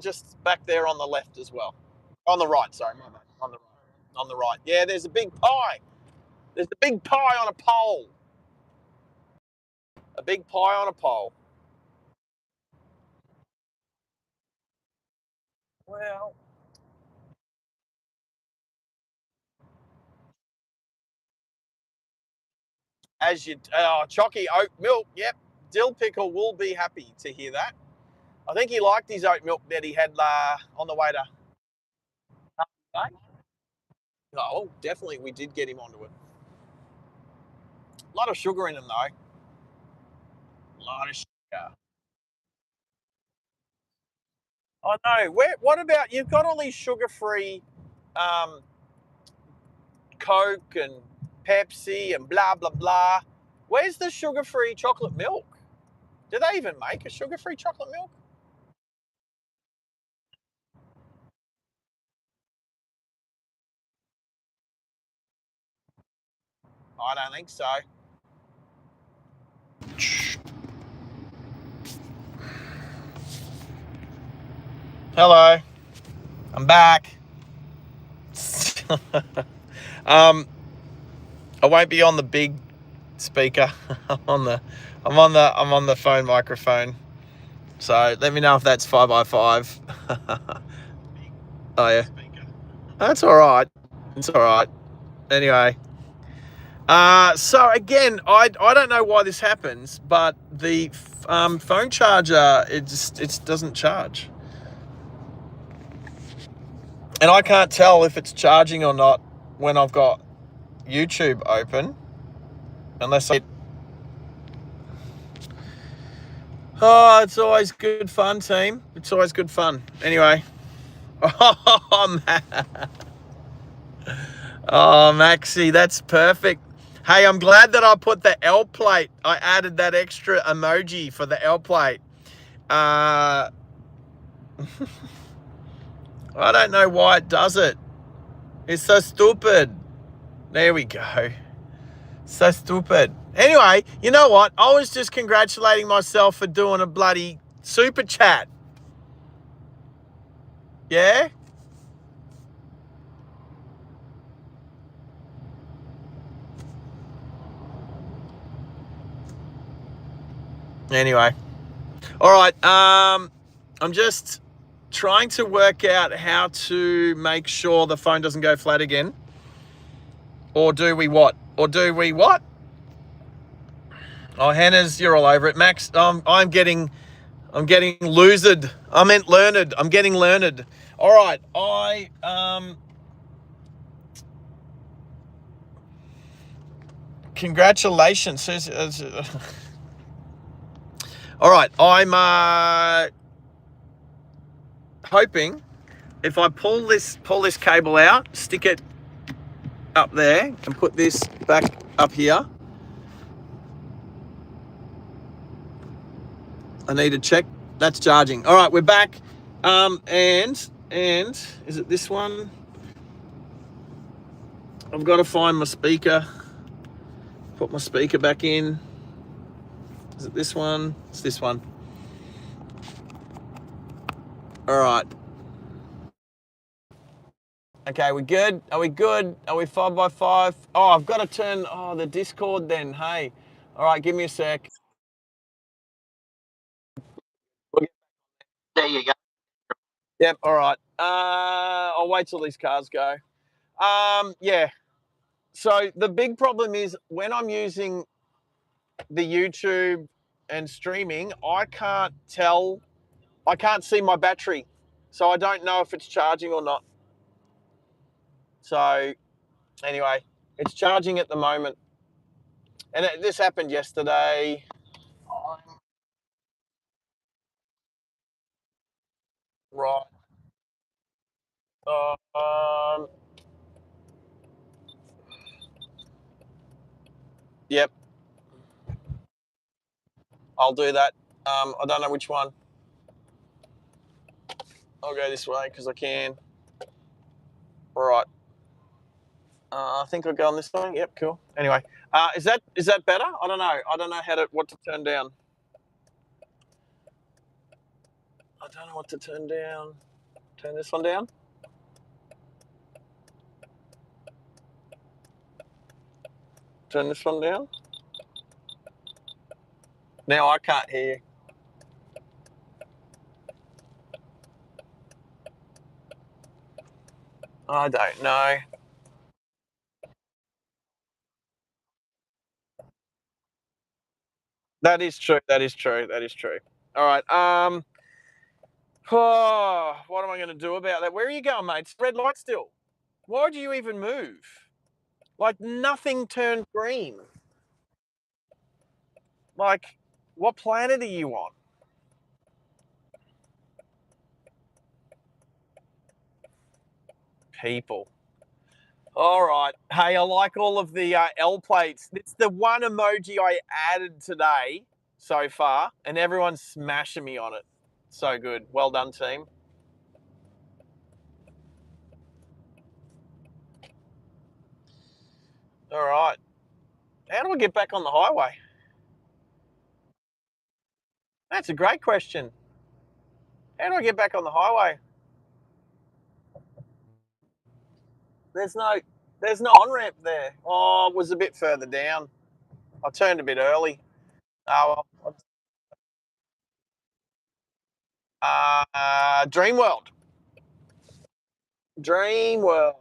[SPEAKER 1] just back there on the left as well. On the right, sorry, my bad. On the right. On the right. Yeah, there's a big pie. There's a big pie on a pole. A big pie on a pole. Well, as you Chalky oat milk. Yep, Dill Pickle will be happy to hear that. I think he liked his oat milk that he had on the way to. Oh, definitely, we did get him onto it. A lot of sugar in them though. A lot of sugar. I know. Where? What about you've got all these sugar-free um, Coke and Pepsi and blah, blah, blah. Where's the sugar-free chocolate milk? Do they even make a sugar-free chocolate milk? I don't think so. Hello, I'm back. I won't be on the big speaker. I'm on the phone microphone. So let me know if that's 5x5. Oh yeah, that's all right. It's all right. Anyway, so again, I don't know why this happens, but the phone charger it doesn't charge, and I can't tell if it's charging or not when I've got YouTube open, unless I. Oh, it's always good fun, team. It's always good fun. Anyway, oh, oh, Maxie, that's perfect. Hey, I'm glad that I put the L plate. I added that extra emoji for the L plate. I don't know why it does it. It's so stupid. There we go. So stupid. Anyway, you know what? I was just congratulating myself for doing a bloody super chat. Yeah? Anyway. All right. I'm just trying to work out how to make sure the phone doesn't go flat again. Or do we what? Or do we what? Oh, Hannah's, you're all over it. Max, I'm getting losered. I meant learned. I'm getting learned. All right. Congratulations. All right. I'm hoping if I pull this cable out, stick it up there, and put this back up here. I need to check. That's charging. All right, we're back. And is it this one? I've got to find my speaker. Put my speaker back in. Is it this one? It's this one. All right. Okay, we good? Are we good? Are we 5x5? Oh, I've got to turn the Discord then. Hey. All right, give me a sec. There you go. Yep, all right. I'll wait till these cars go. Yeah. So the big problem is when I'm using the YouTube and streaming, I can't see my battery. So I don't know if it's charging or not. So anyway, it's charging at the moment. And this happened yesterday. Right. Um, yep, I'll do that. I don't know which one. I'll go this way because I can. All right. I think I'll go on this one. Yep, cool. Anyway, is that better? I don't know. I don't know what to turn down. I don't know what to turn down. Turn this one down. Turn this one down. Now I can't hear you. I don't know. That is true. That is true. That is true. All right. What am I going to do about that? Where are you going, mate? It's red light still. Why do you even move? Like nothing turned green. Like, what planet are you on? People. All right. Hey, I like all of the L plates. It's the one emoji I added today so far, and everyone's smashing me on it. So good. Well done, team. All right. How do I get back on the highway? That's a great question. How do I get back on the highway? There's no there's no on ramp there. Oh, it was a bit further down. I turned a bit early. Oh well. Dream World. Dream World.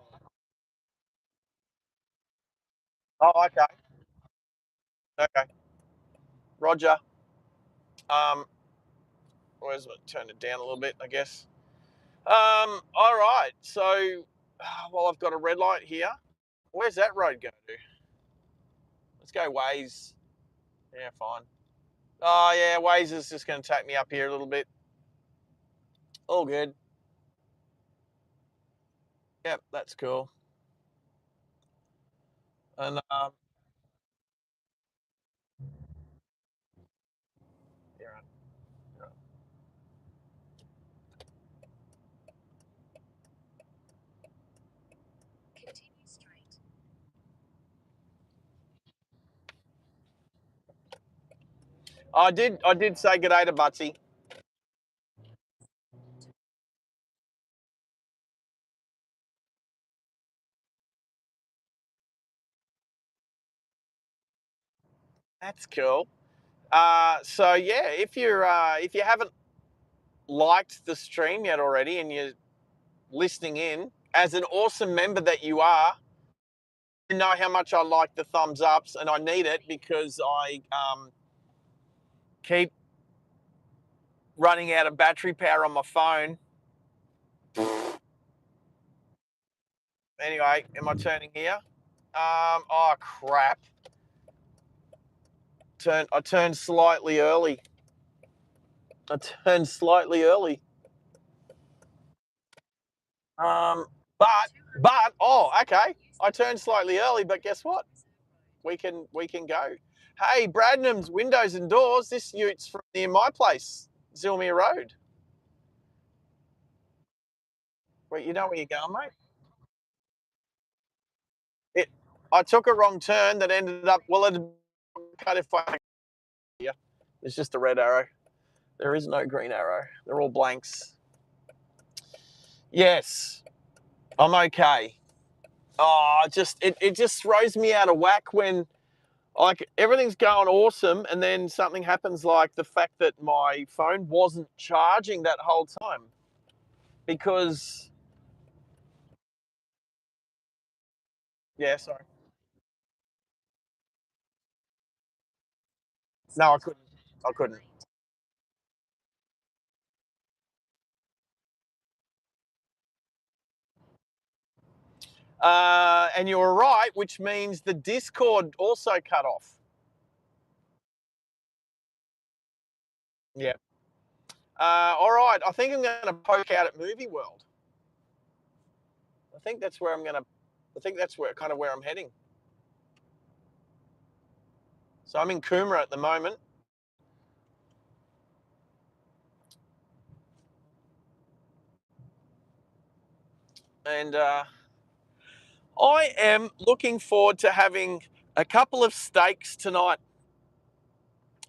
[SPEAKER 1] Oh, okay. Okay. Roger. Um, where's it? Turn it down a little bit, I guess. All right. So, well, I've got a red light here. Where's that road go to? Let's go Waze. Yeah, fine. Oh, yeah, Waze is just going to take me up here a little bit. All good. Yep, that's cool. And yeah, right. I did say good day to Butsy. That's cool. So yeah, if you haven't liked the stream yet already, and you're listening in as an awesome member that you are, you know how much I like the thumbs ups, and I need it because I keep running out of battery power on my phone. Anyway, am I turning here? Oh crap! I turned slightly early. I turned slightly early. Um, but okay. I turned slightly early, but guess what? We can go. Hey, Bradnam's Windows and Doors. This ute's from near my place, Zilmere Road. Well, you know where you're going, mate. It. I took a wrong turn that ended up. Well, it cut if I. Yeah, it's just a red arrow. There is no green arrow. They're all blanks. Yes, I'm okay. Oh, it just throws me out of whack when like everything's going awesome and then something happens like the fact that my phone wasn't charging that whole time because yeah, sorry. No, I couldn't. I couldn't. And you were right, which means the Discord also cut off. Yeah. All right. I think I'm going to poke out at Movie World. I think that's where I'm going to. I think that's where kind of where I'm heading. So I'm in Coomera at the moment, and I am looking forward to having a couple of steaks tonight.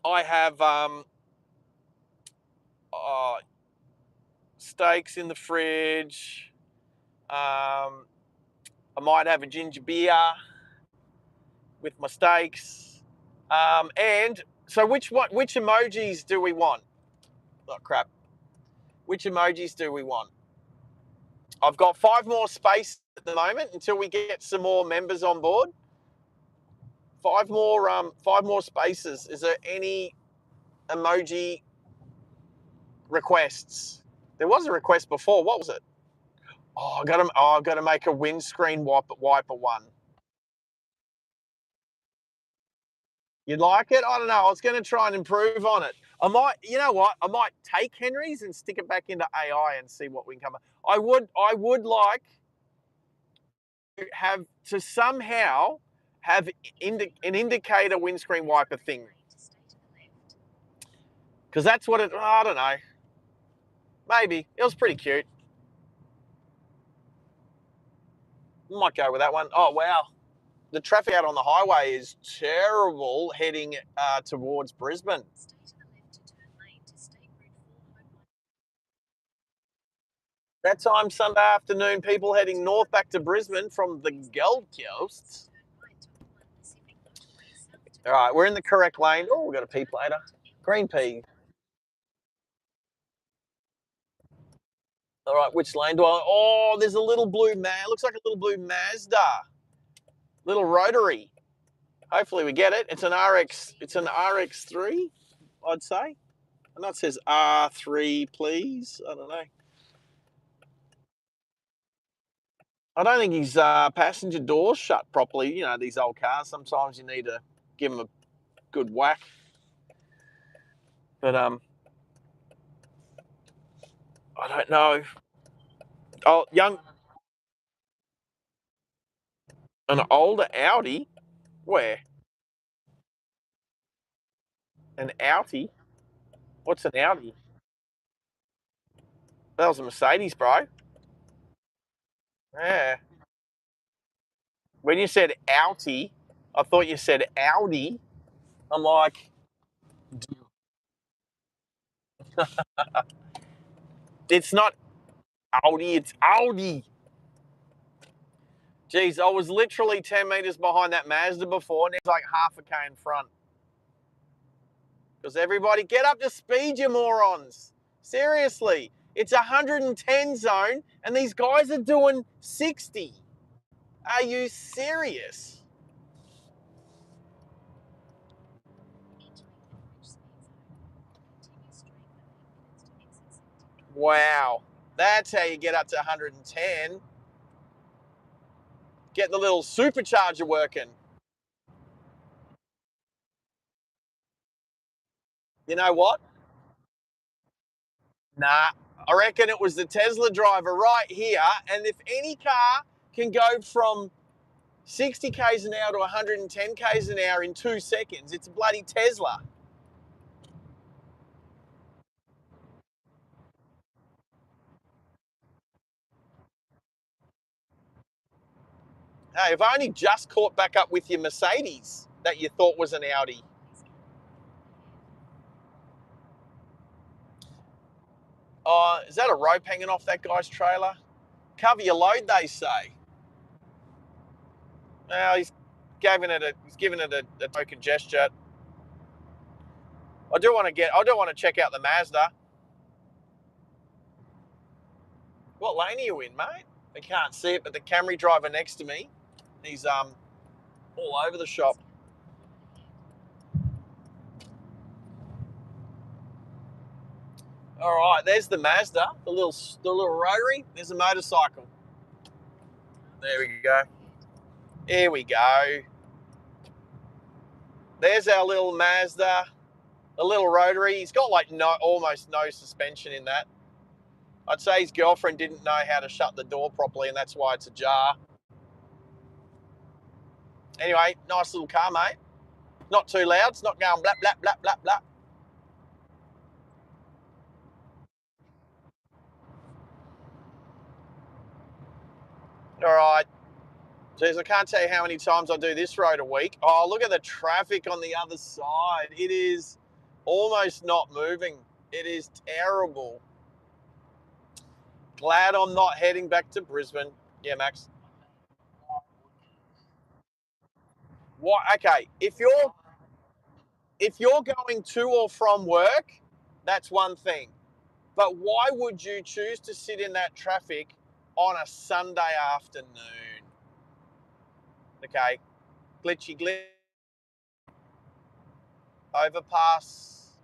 [SPEAKER 1] I have uh, steaks in the fridge. I might have a ginger beer with my steaks. And so, which emojis do we want? Oh crap! Which emojis do we want? I've got 5 more spaces at the moment until we get some more members on board. 5 more spaces. Is there any emoji requests? There was a request before. What was it? I got to make a windscreen wiper one. You'd like it? I don't know. I was going to try and improve on it. I might, you know what? I might take Henry's and stick it back into AI and see what we can come up. I would like have to somehow have an indicator windscreen wiper thing, because that's what it. I don't know. Maybe it was pretty cute. Might go with that one. Oh wow, the traffic out on the highway is terrible heading towards Brisbane. That time Sunday afternoon, people heading north back to Brisbane from the Gold Coast. All right, we're in the correct lane. Oh, we've got a peep later. Green pea. All right, which lane do I? Oh, there's a little blue man. Looks like a little blue Mazda, little rotary. Hopefully we get it. It's an RX. It's an RX3, I'd say. I know it says R3, please. I don't know. I don't think his passenger door's shut properly. You know, these old cars. Sometimes you need to give them a good whack. But I don't know. Oh, an older Audi. Where? An Audi? What's an Audi? That was a Mercedes, bro. Yeah. When you said Audi, I thought you said Audi. I'm like, it's not Audi, it's Audi. Geez, I was literally 10 meters behind that Mazda before, and it's like half a K in front. Because everybody, get up to speed, you morons. Seriously, it's 110 zone, and these guys are doing 60. Are you serious? Wow. That's how you get up to 110. Get the little supercharger working. You know what? Nah, I reckon it was the Tesla driver right here. And if any car can go from 60 k's an hour to 110 k's an hour in 2 seconds, it's a bloody Tesla. Hey, I've only just caught back up with your Mercedes that you thought was an Audi. Oh, is that a rope hanging off that guy's trailer? Cover your load, they say. Well, he's giving it a token gesture. I do want to check out the Mazda. What lane are you in, mate? I can't see it, but the Camry driver next to me, he's all over the shop. All right, there's the Mazda, the little rotary. There's a motorcycle. There we go. Here we go. There's our little Mazda, a little rotary. He's got like almost no suspension in that. I'd say his girlfriend didn't know how to shut the door properly, and that's why it's ajar. Anyway, nice little car, mate. Not too loud. It's not going blap blap blap blap blap. All right. Geez, I can't tell you how many times I do this road a week. Oh, look at the traffic on the other side. It is almost not moving. It is terrible. Glad I'm not heading back to Brisbane. Yeah, Max. What? Okay, if you're going to or from work, that's one thing. But why would you choose to sit in that traffic on a Sunday afternoon? Okay, glitchy glitch overpass.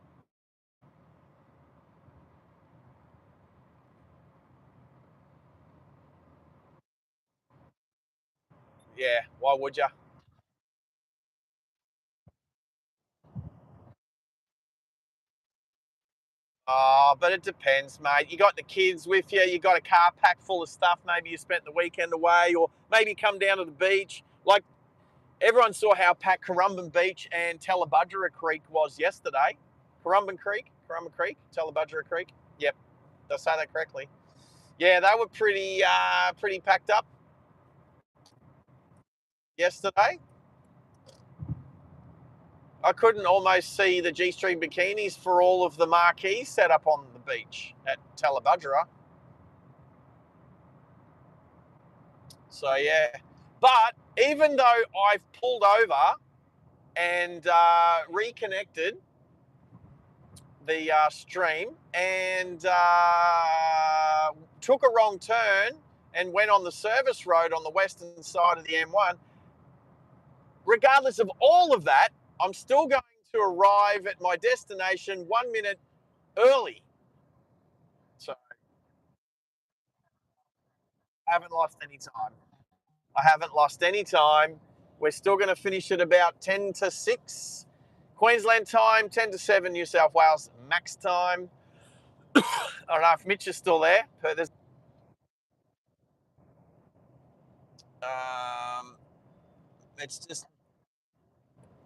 [SPEAKER 1] Yeah, why would you? Oh, but it depends, mate. You got the kids with you. You got a car packed full of stuff. Maybe you spent the weekend away, or maybe come down to the beach. Like everyone saw how packed Currumbin Beach and Tallabudgera Creek was yesterday. Currumbin Creek, Tallabudgera Creek. Yep, did I say that correctly? Yeah, they were pretty packed up yesterday. I couldn't almost see the G-string bikinis for all of the marquees set up on the beach at Tallabudgera. So yeah, but even though I've pulled over and reconnected the stream and took a wrong turn and went on the service road on the western side of the M1, regardless of all of that, I'm still going to arrive at my destination 1 minute early. So I haven't lost any time. I haven't lost any time. We're still going to finish at about 10 to 6 Queensland time, 10 to 7 New South Wales max time. I don't know if Mitch is still there. Um, it's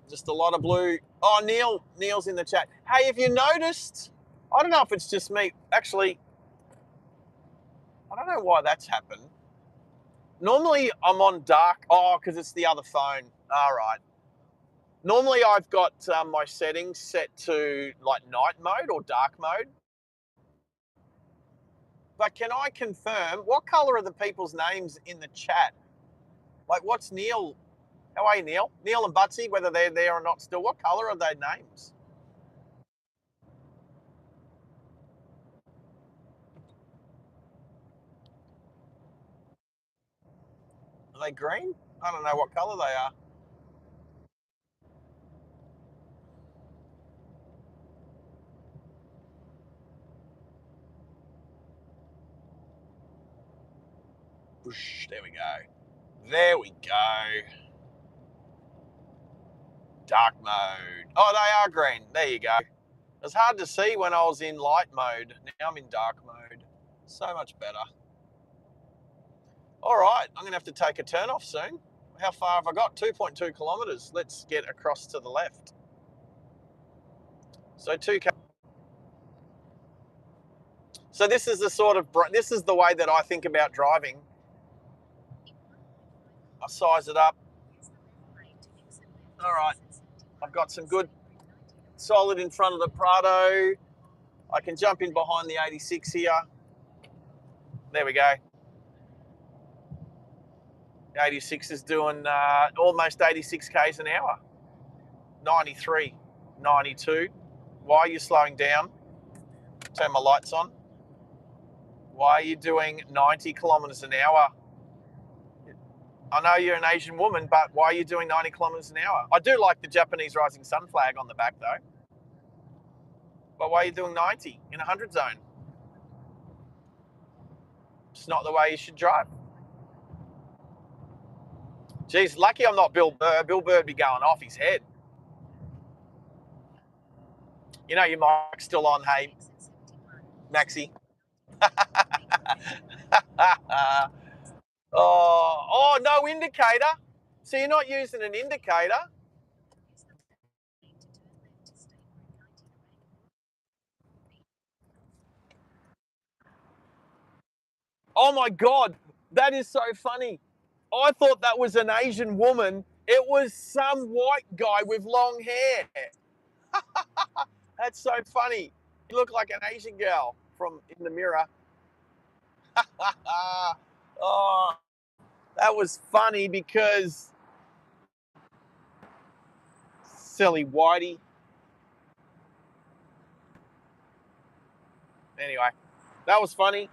[SPEAKER 1] just a lot of blue. Oh, Neil's in the chat. Hey, have you noticed? I don't know if it's just me. Actually, I don't know why that's happened. Normally, I'm on dark. Oh, because it's the other phone. All right. Normally, I've got my settings set to like night mode or dark mode. But can I confirm what color are the people's names in the chat? Like, what's Neil? How are you, Neil? Neil and Butsy, whether they're there or not still, what color are their names? Are they green? I don't know what color they are. Whoosh, there we go. There we go. Dark mode. Oh, they are green. There you go. It was hard to see when I was in light mode. Now I'm in dark mode. So much better. All right, I'm going to have to take a turn off soon. How far have I got? 2.2 kilometres. Let's get across to the left. So 2K. So this is this is the way that I think about driving. I size it up. All right, I've got some good solid in front of the Prado. I can jump in behind the 86 here. There we go. The 86 is doing almost 86 k's an hour. 93, 92. Why are you slowing down? Turn my lights on. Why are you doing 90 kilometers an hour? I know you're an Asian woman, but why are you doing 90 kilometers an hour? I do like the Japanese rising sun flag on the back though. But why are you doing 90 in a 100 zone? It's not the way you should drive. Geez, lucky I'm not Bill Burr. Bill Burr would be going off his head. You know your mic's still on, hey, Maxi. oh, no indicator. So you're not using an indicator. Oh my God, that is so funny. I thought that was an Asian woman. It was some white guy with long hair. That's so funny. You look like an Asian girl from in the mirror. oh, that was funny because silly whitey. Anyway, that was funny.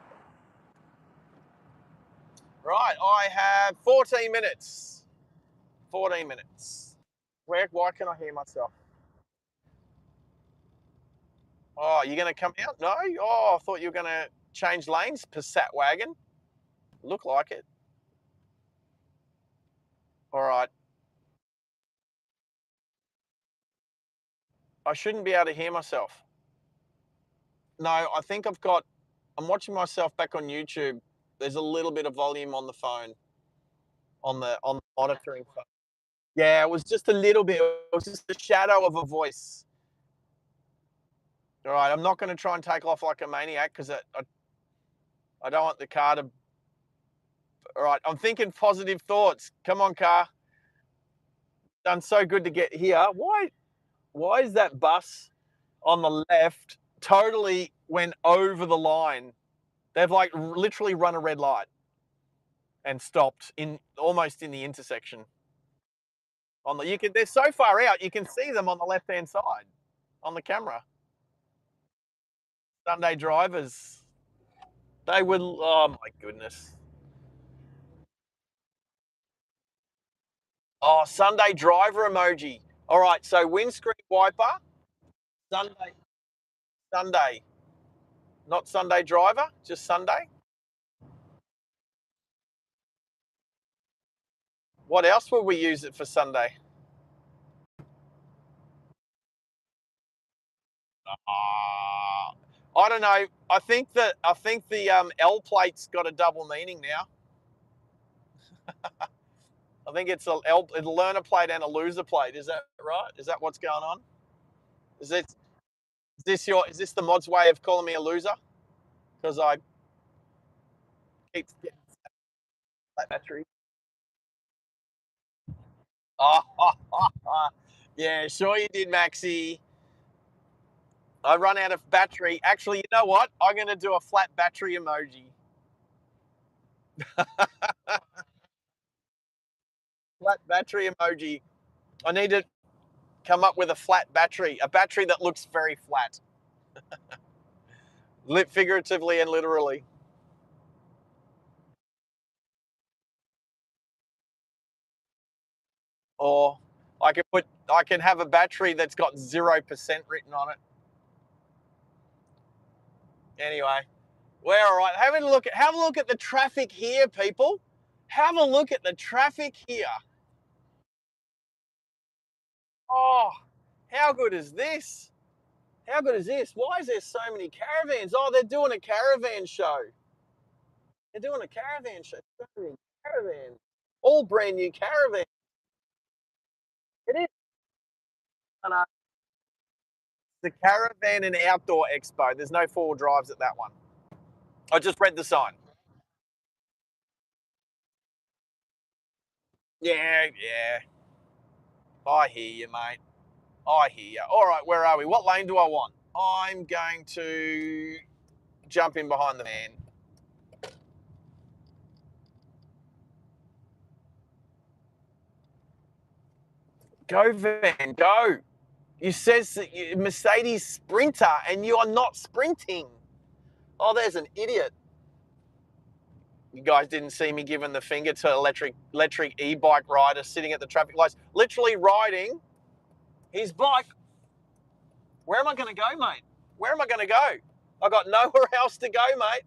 [SPEAKER 1] Right, I have 14 minutes. 14 minutes. Why can I hear myself? Oh, you're going to come out? No? Oh, I thought you were going to change lanes, Passat wagon. Look like it. All right. I shouldn't be able to hear myself. No, I think I've got. I'm watching myself back on YouTube. There's a little bit of volume on the phone, on the monitoring phone. Yeah, it was just a little bit. It was just the shadow of a voice. All right, I'm not going to try and take off like a maniac because I don't want the car to. All right, I'm thinking positive thoughts. Come on, car. Done so good to get here. Why is that bus on the left totally went over the line? They've like literally run a red light and stopped in almost in the intersection. They're so far out you can see them on the left hand side on the camera. Sunday drivers, they would. Oh my goodness. Oh, Sunday driver emoji. All right, so windscreen wiper, Sunday, Sunday, not Sunday driver, just Sunday. What else would we use it for Sunday? I don't know. I think the L plate's got a double meaning now. I think it's a learner plate and a loser plate. Is that right? Is that what's going on? Is this the mod's way of calling me a loser? Because I keep getting flat battery. Oh, yeah, sure you did, Maxi. I run out of battery. Actually, you know what? I'm going to do a flat battery emoji. Flat battery emoji. I need to come up with a battery that looks very flat, figuratively and literally. Or I can have a battery that's got 0% written on it. Anyway, we're all right. Have a look at the traffic here, people. Have a look at the traffic here. Oh, how good is this? How good is this? Why is there so many caravans? Oh, they're doing a caravan show. They're doing a caravan show. So many caravans. All brand new caravans. It is the Caravan and Outdoor Expo. There's no four-wheel drives at that one. I just read the sign. Yeah, yeah. I hear you, mate. I hear you. All right, where are we? What lane do I want? I'm going to jump in behind the van. Go, van, go. You says that Mercedes Sprinter and you are not sprinting. Oh, there's an idiot. You guys didn't see me giving the finger to electric e-bike rider sitting at the traffic lights, literally riding his bike. Where am I going to go, mate? Where am I going to go? I got nowhere else to go, mate.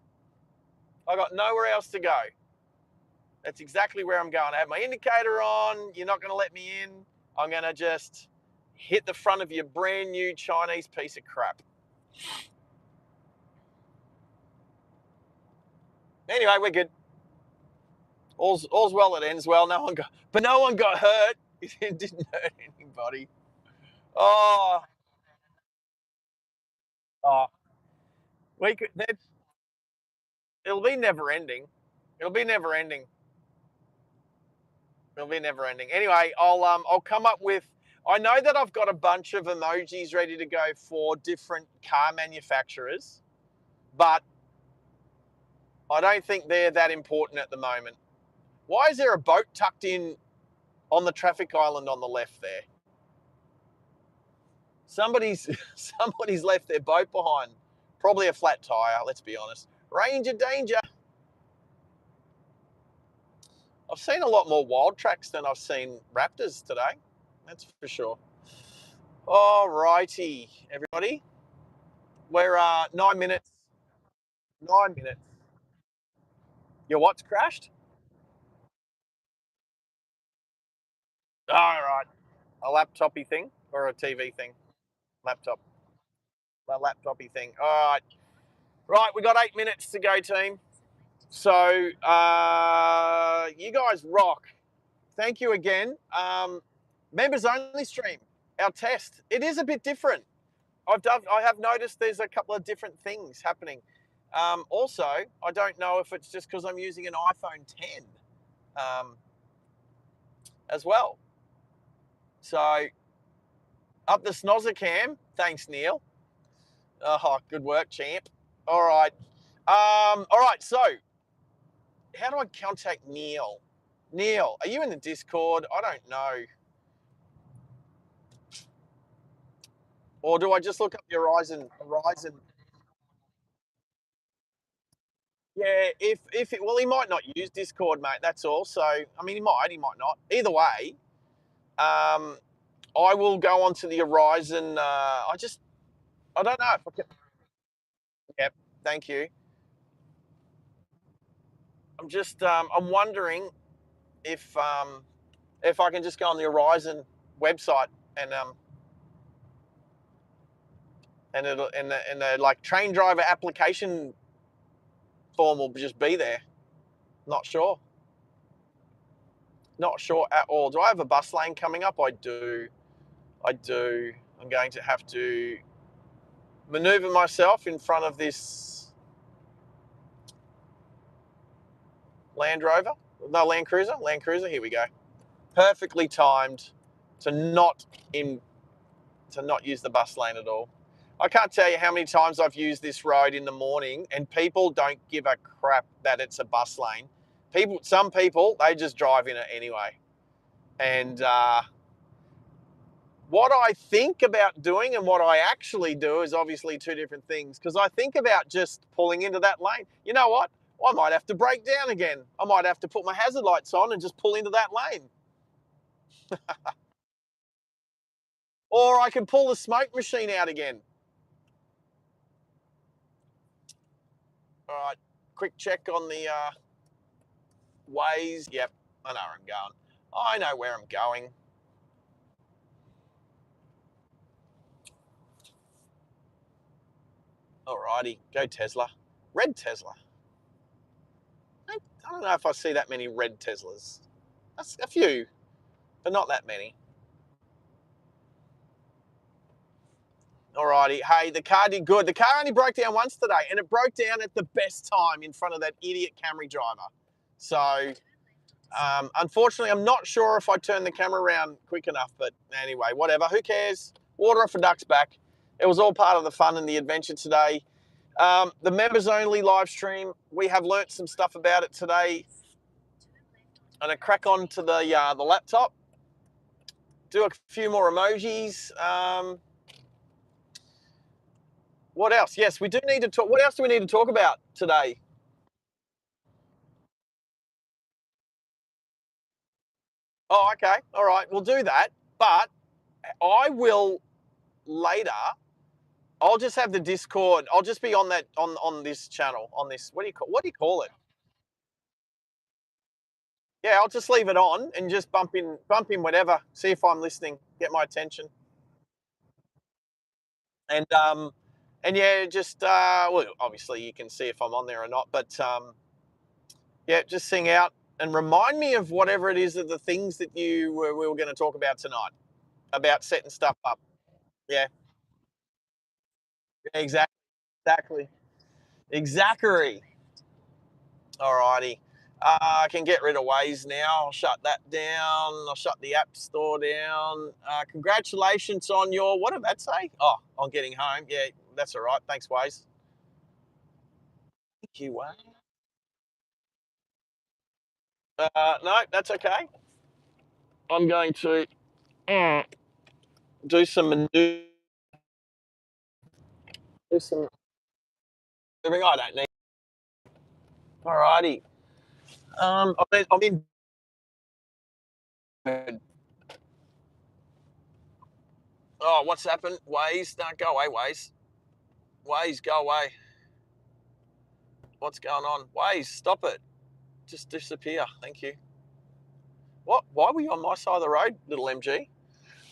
[SPEAKER 1] I got nowhere else to go. That's exactly where I'm going. I have my indicator on. You're not going to let me in. I'm going to just hit the front of your brand new Chinese piece of crap. Anyway, we're good. All's well that ends well. No one got hurt. It didn't hurt anybody. Oh, oh, we could. It'll be never ending. It'll be never ending. It'll be never ending. Anyway, I'll come up with. I know that I've got a bunch of emojis ready to go for different car manufacturers, but I don't think they're that important at the moment. Why is there a boat tucked in on the traffic island on the left there? Somebody's somebody's left their boat behind. Probably a flat tire. Let's be honest. Ranger danger. I've seen a lot more wild tracks than I've seen raptors today. That's for sure. All righty, everybody. We're 9 minutes. 9 minutes. Your what's crashed? All right. A laptopy thing or a TV thing? Laptop. A laptopy thing. All right. Right, we got 8 minutes to go, team. So you guys rock. Thank you again. Members only stream, our test. It is a bit different. I have noticed there's a couple of different things happening. Also, I don't know if it's just because I'm using an iPhone 10 as well. So up the snozzer cam. Thanks, Neil. Oh, good work, champ. All right. All right. So how do I contact Neil? Neil, are you in the Discord? I don't know. Or do I just look up the Horizon? Yeah, if it, well, he might not use Discord, mate. That's all. So I mean, he might not. Either way, I will go onto the Horizon. I don't know if I can. Yep, thank you. I'm wondering if I can just go on the Horizon website and and the like train driver application form will just be there. Not sure. Not sure at all. Do I have a bus lane coming up? I do. I do. I'm going to have to maneuver myself in front of this Land Rover. No, Land Cruiser. Land Cruiser. Here we go. Perfectly timed to not in to not use the bus lane at all. I can't tell you how many times I've used this road in the morning, and people don't give a crap that it's a bus lane. Some people, they just drive in it anyway. And what I think about doing and what I actually do is obviously two different things. Because I think about just pulling into that lane. You know what? I might have to break down again. I might have to put my hazard lights on and just pull into that lane. Or I can pull the smoke machine out again. All right, quick check on the Waze. Yep, I know where I'm going. I know where I'm going. Alrighty, go Tesla. Red Tesla. I don't know if I see that many red Teslas. That's a few, but not that many. Alrighty. Hey, the car did good. The car only broke down once today, and it broke down at the best time in front of that idiot Camry driver. So, unfortunately, I'm not sure if I turned the camera around quick enough, but anyway, whatever. Who cares? Water off a duck's back. It was all part of the fun and the adventure today. The members only live stream, we have learnt some stuff about it today. I'm going to crack on to the laptop, do a few more emojis. What else? Yes, we do need to talk. What else do we need to talk about today? Oh, okay. All right. We'll do that. But I will later. I'll just have the Discord. I'll just be on that on this channel, on this. What do you call it? Yeah, I'll just leave it on and just bump in whatever. See if I'm listening. Get my attention. And yeah, just well, obviously you can see if I'm on there or not. But yeah, just sing out and remind me of whatever it is of the things that we were going to talk about tonight about setting stuff up. Yeah, exactly, exactly, exactly. Alrighty. I can get rid of Waze now. I'll shut that down. I'll shut the App Store down. Congratulations on your, what did that say? Oh, on getting home. Yeah, that's all right. Thanks, Waze. Thank you, Waze. No, that's okay. I'm going to do some maneuvering. Do some maneuvering. I don't need. Alrighty. I'm in. Oh, what's happened? Waze, don't go away, Waze. Waze, go away. What's going on? Waze, stop it. Just disappear. Thank you. What? Why were you on my side of the road, little MG?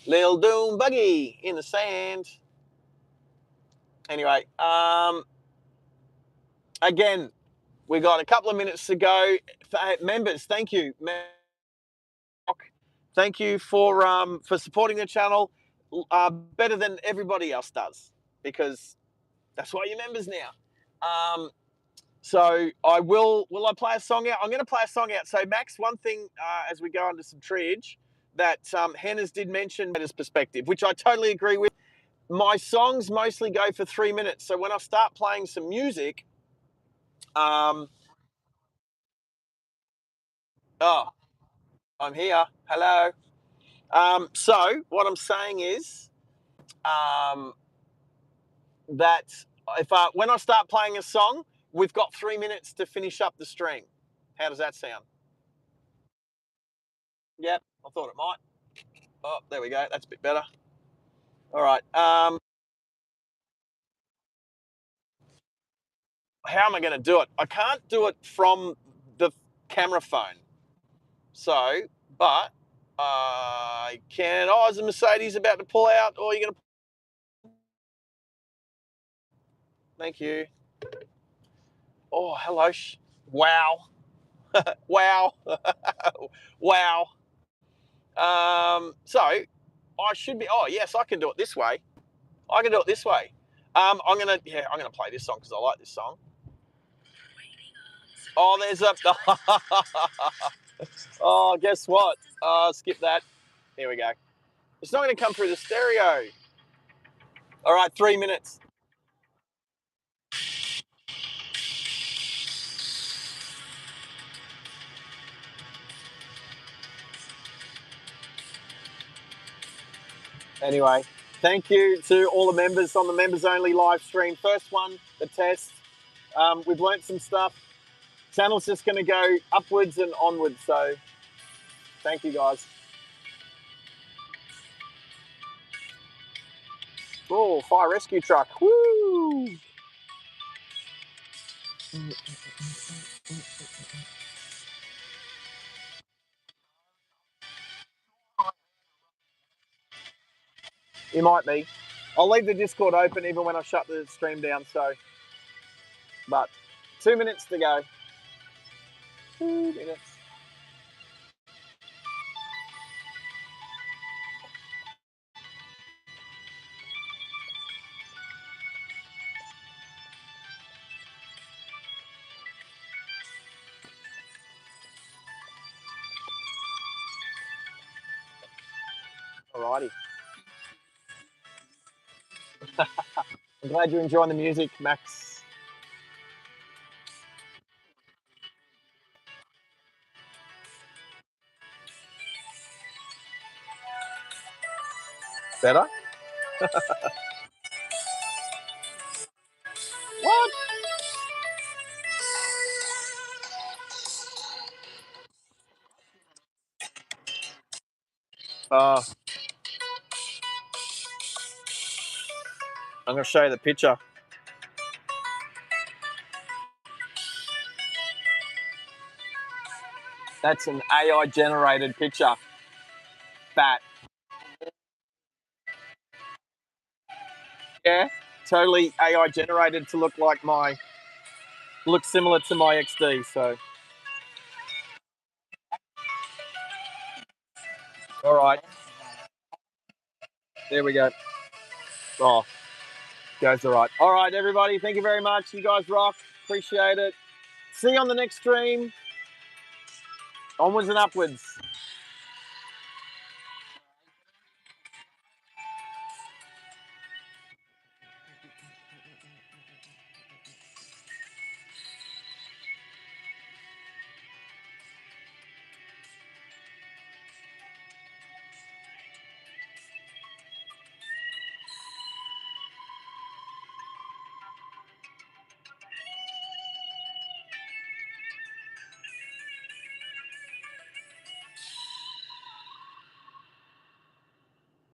[SPEAKER 1] Little Doom buggy in the sand. Anyway, Again, we got a couple of minutes to go. Members, thank you. Thank you for supporting the channel better than everybody else does, because that's why you're members now. So I will I play a song out? I'm going to play a song out. So Max, one thing as we go into some triage that Hannah's did mention his perspective, which I totally agree with. My songs mostly go for 3 minutes. So when I start playing some music, oh, I'm here. Hello. So what I'm saying is um, that if when I start playing a song, we've got 3 minutes to finish up the stream. How does that sound? Yep, I thought it might. Oh, there we go. That's a bit better. All right. How am I going to do it? I can't do it from the camera phone. So, but I can. Oh, is the Mercedes about to pull out? Or are you going to? Thank you. Oh, hello. Wow. Wow. Wow. So I should be. Oh, yes, I can do it this way. I can do it this way. I'm gonna play this song because I like this song. Oh, there's a. Oh, guess what? Skip that. Here we go. It's not going to come through the stereo. All right, 3 minutes. Anyway, thank you to all the members on the members only live stream. First one, the test. We've learnt some stuff. Channel's just going to go upwards and onwards. So thank you guys. Oh, fire rescue truck. Woo! You might be. I'll leave the Discord open even when I shut the stream down. So, but 2 minutes to go. 2 minutes. Alrighty. I'm glad you're enjoying the music, Max. Better? What? Uh, I'm going to show you the picture. That's an AI generated picture. Fat. Yeah, totally AI generated to look similar to my XD. So, all right, there we go. Oh, goes all right. All right, everybody, thank you very much. You guys rock. Appreciate it. See you on the next stream. Onwards and upwards.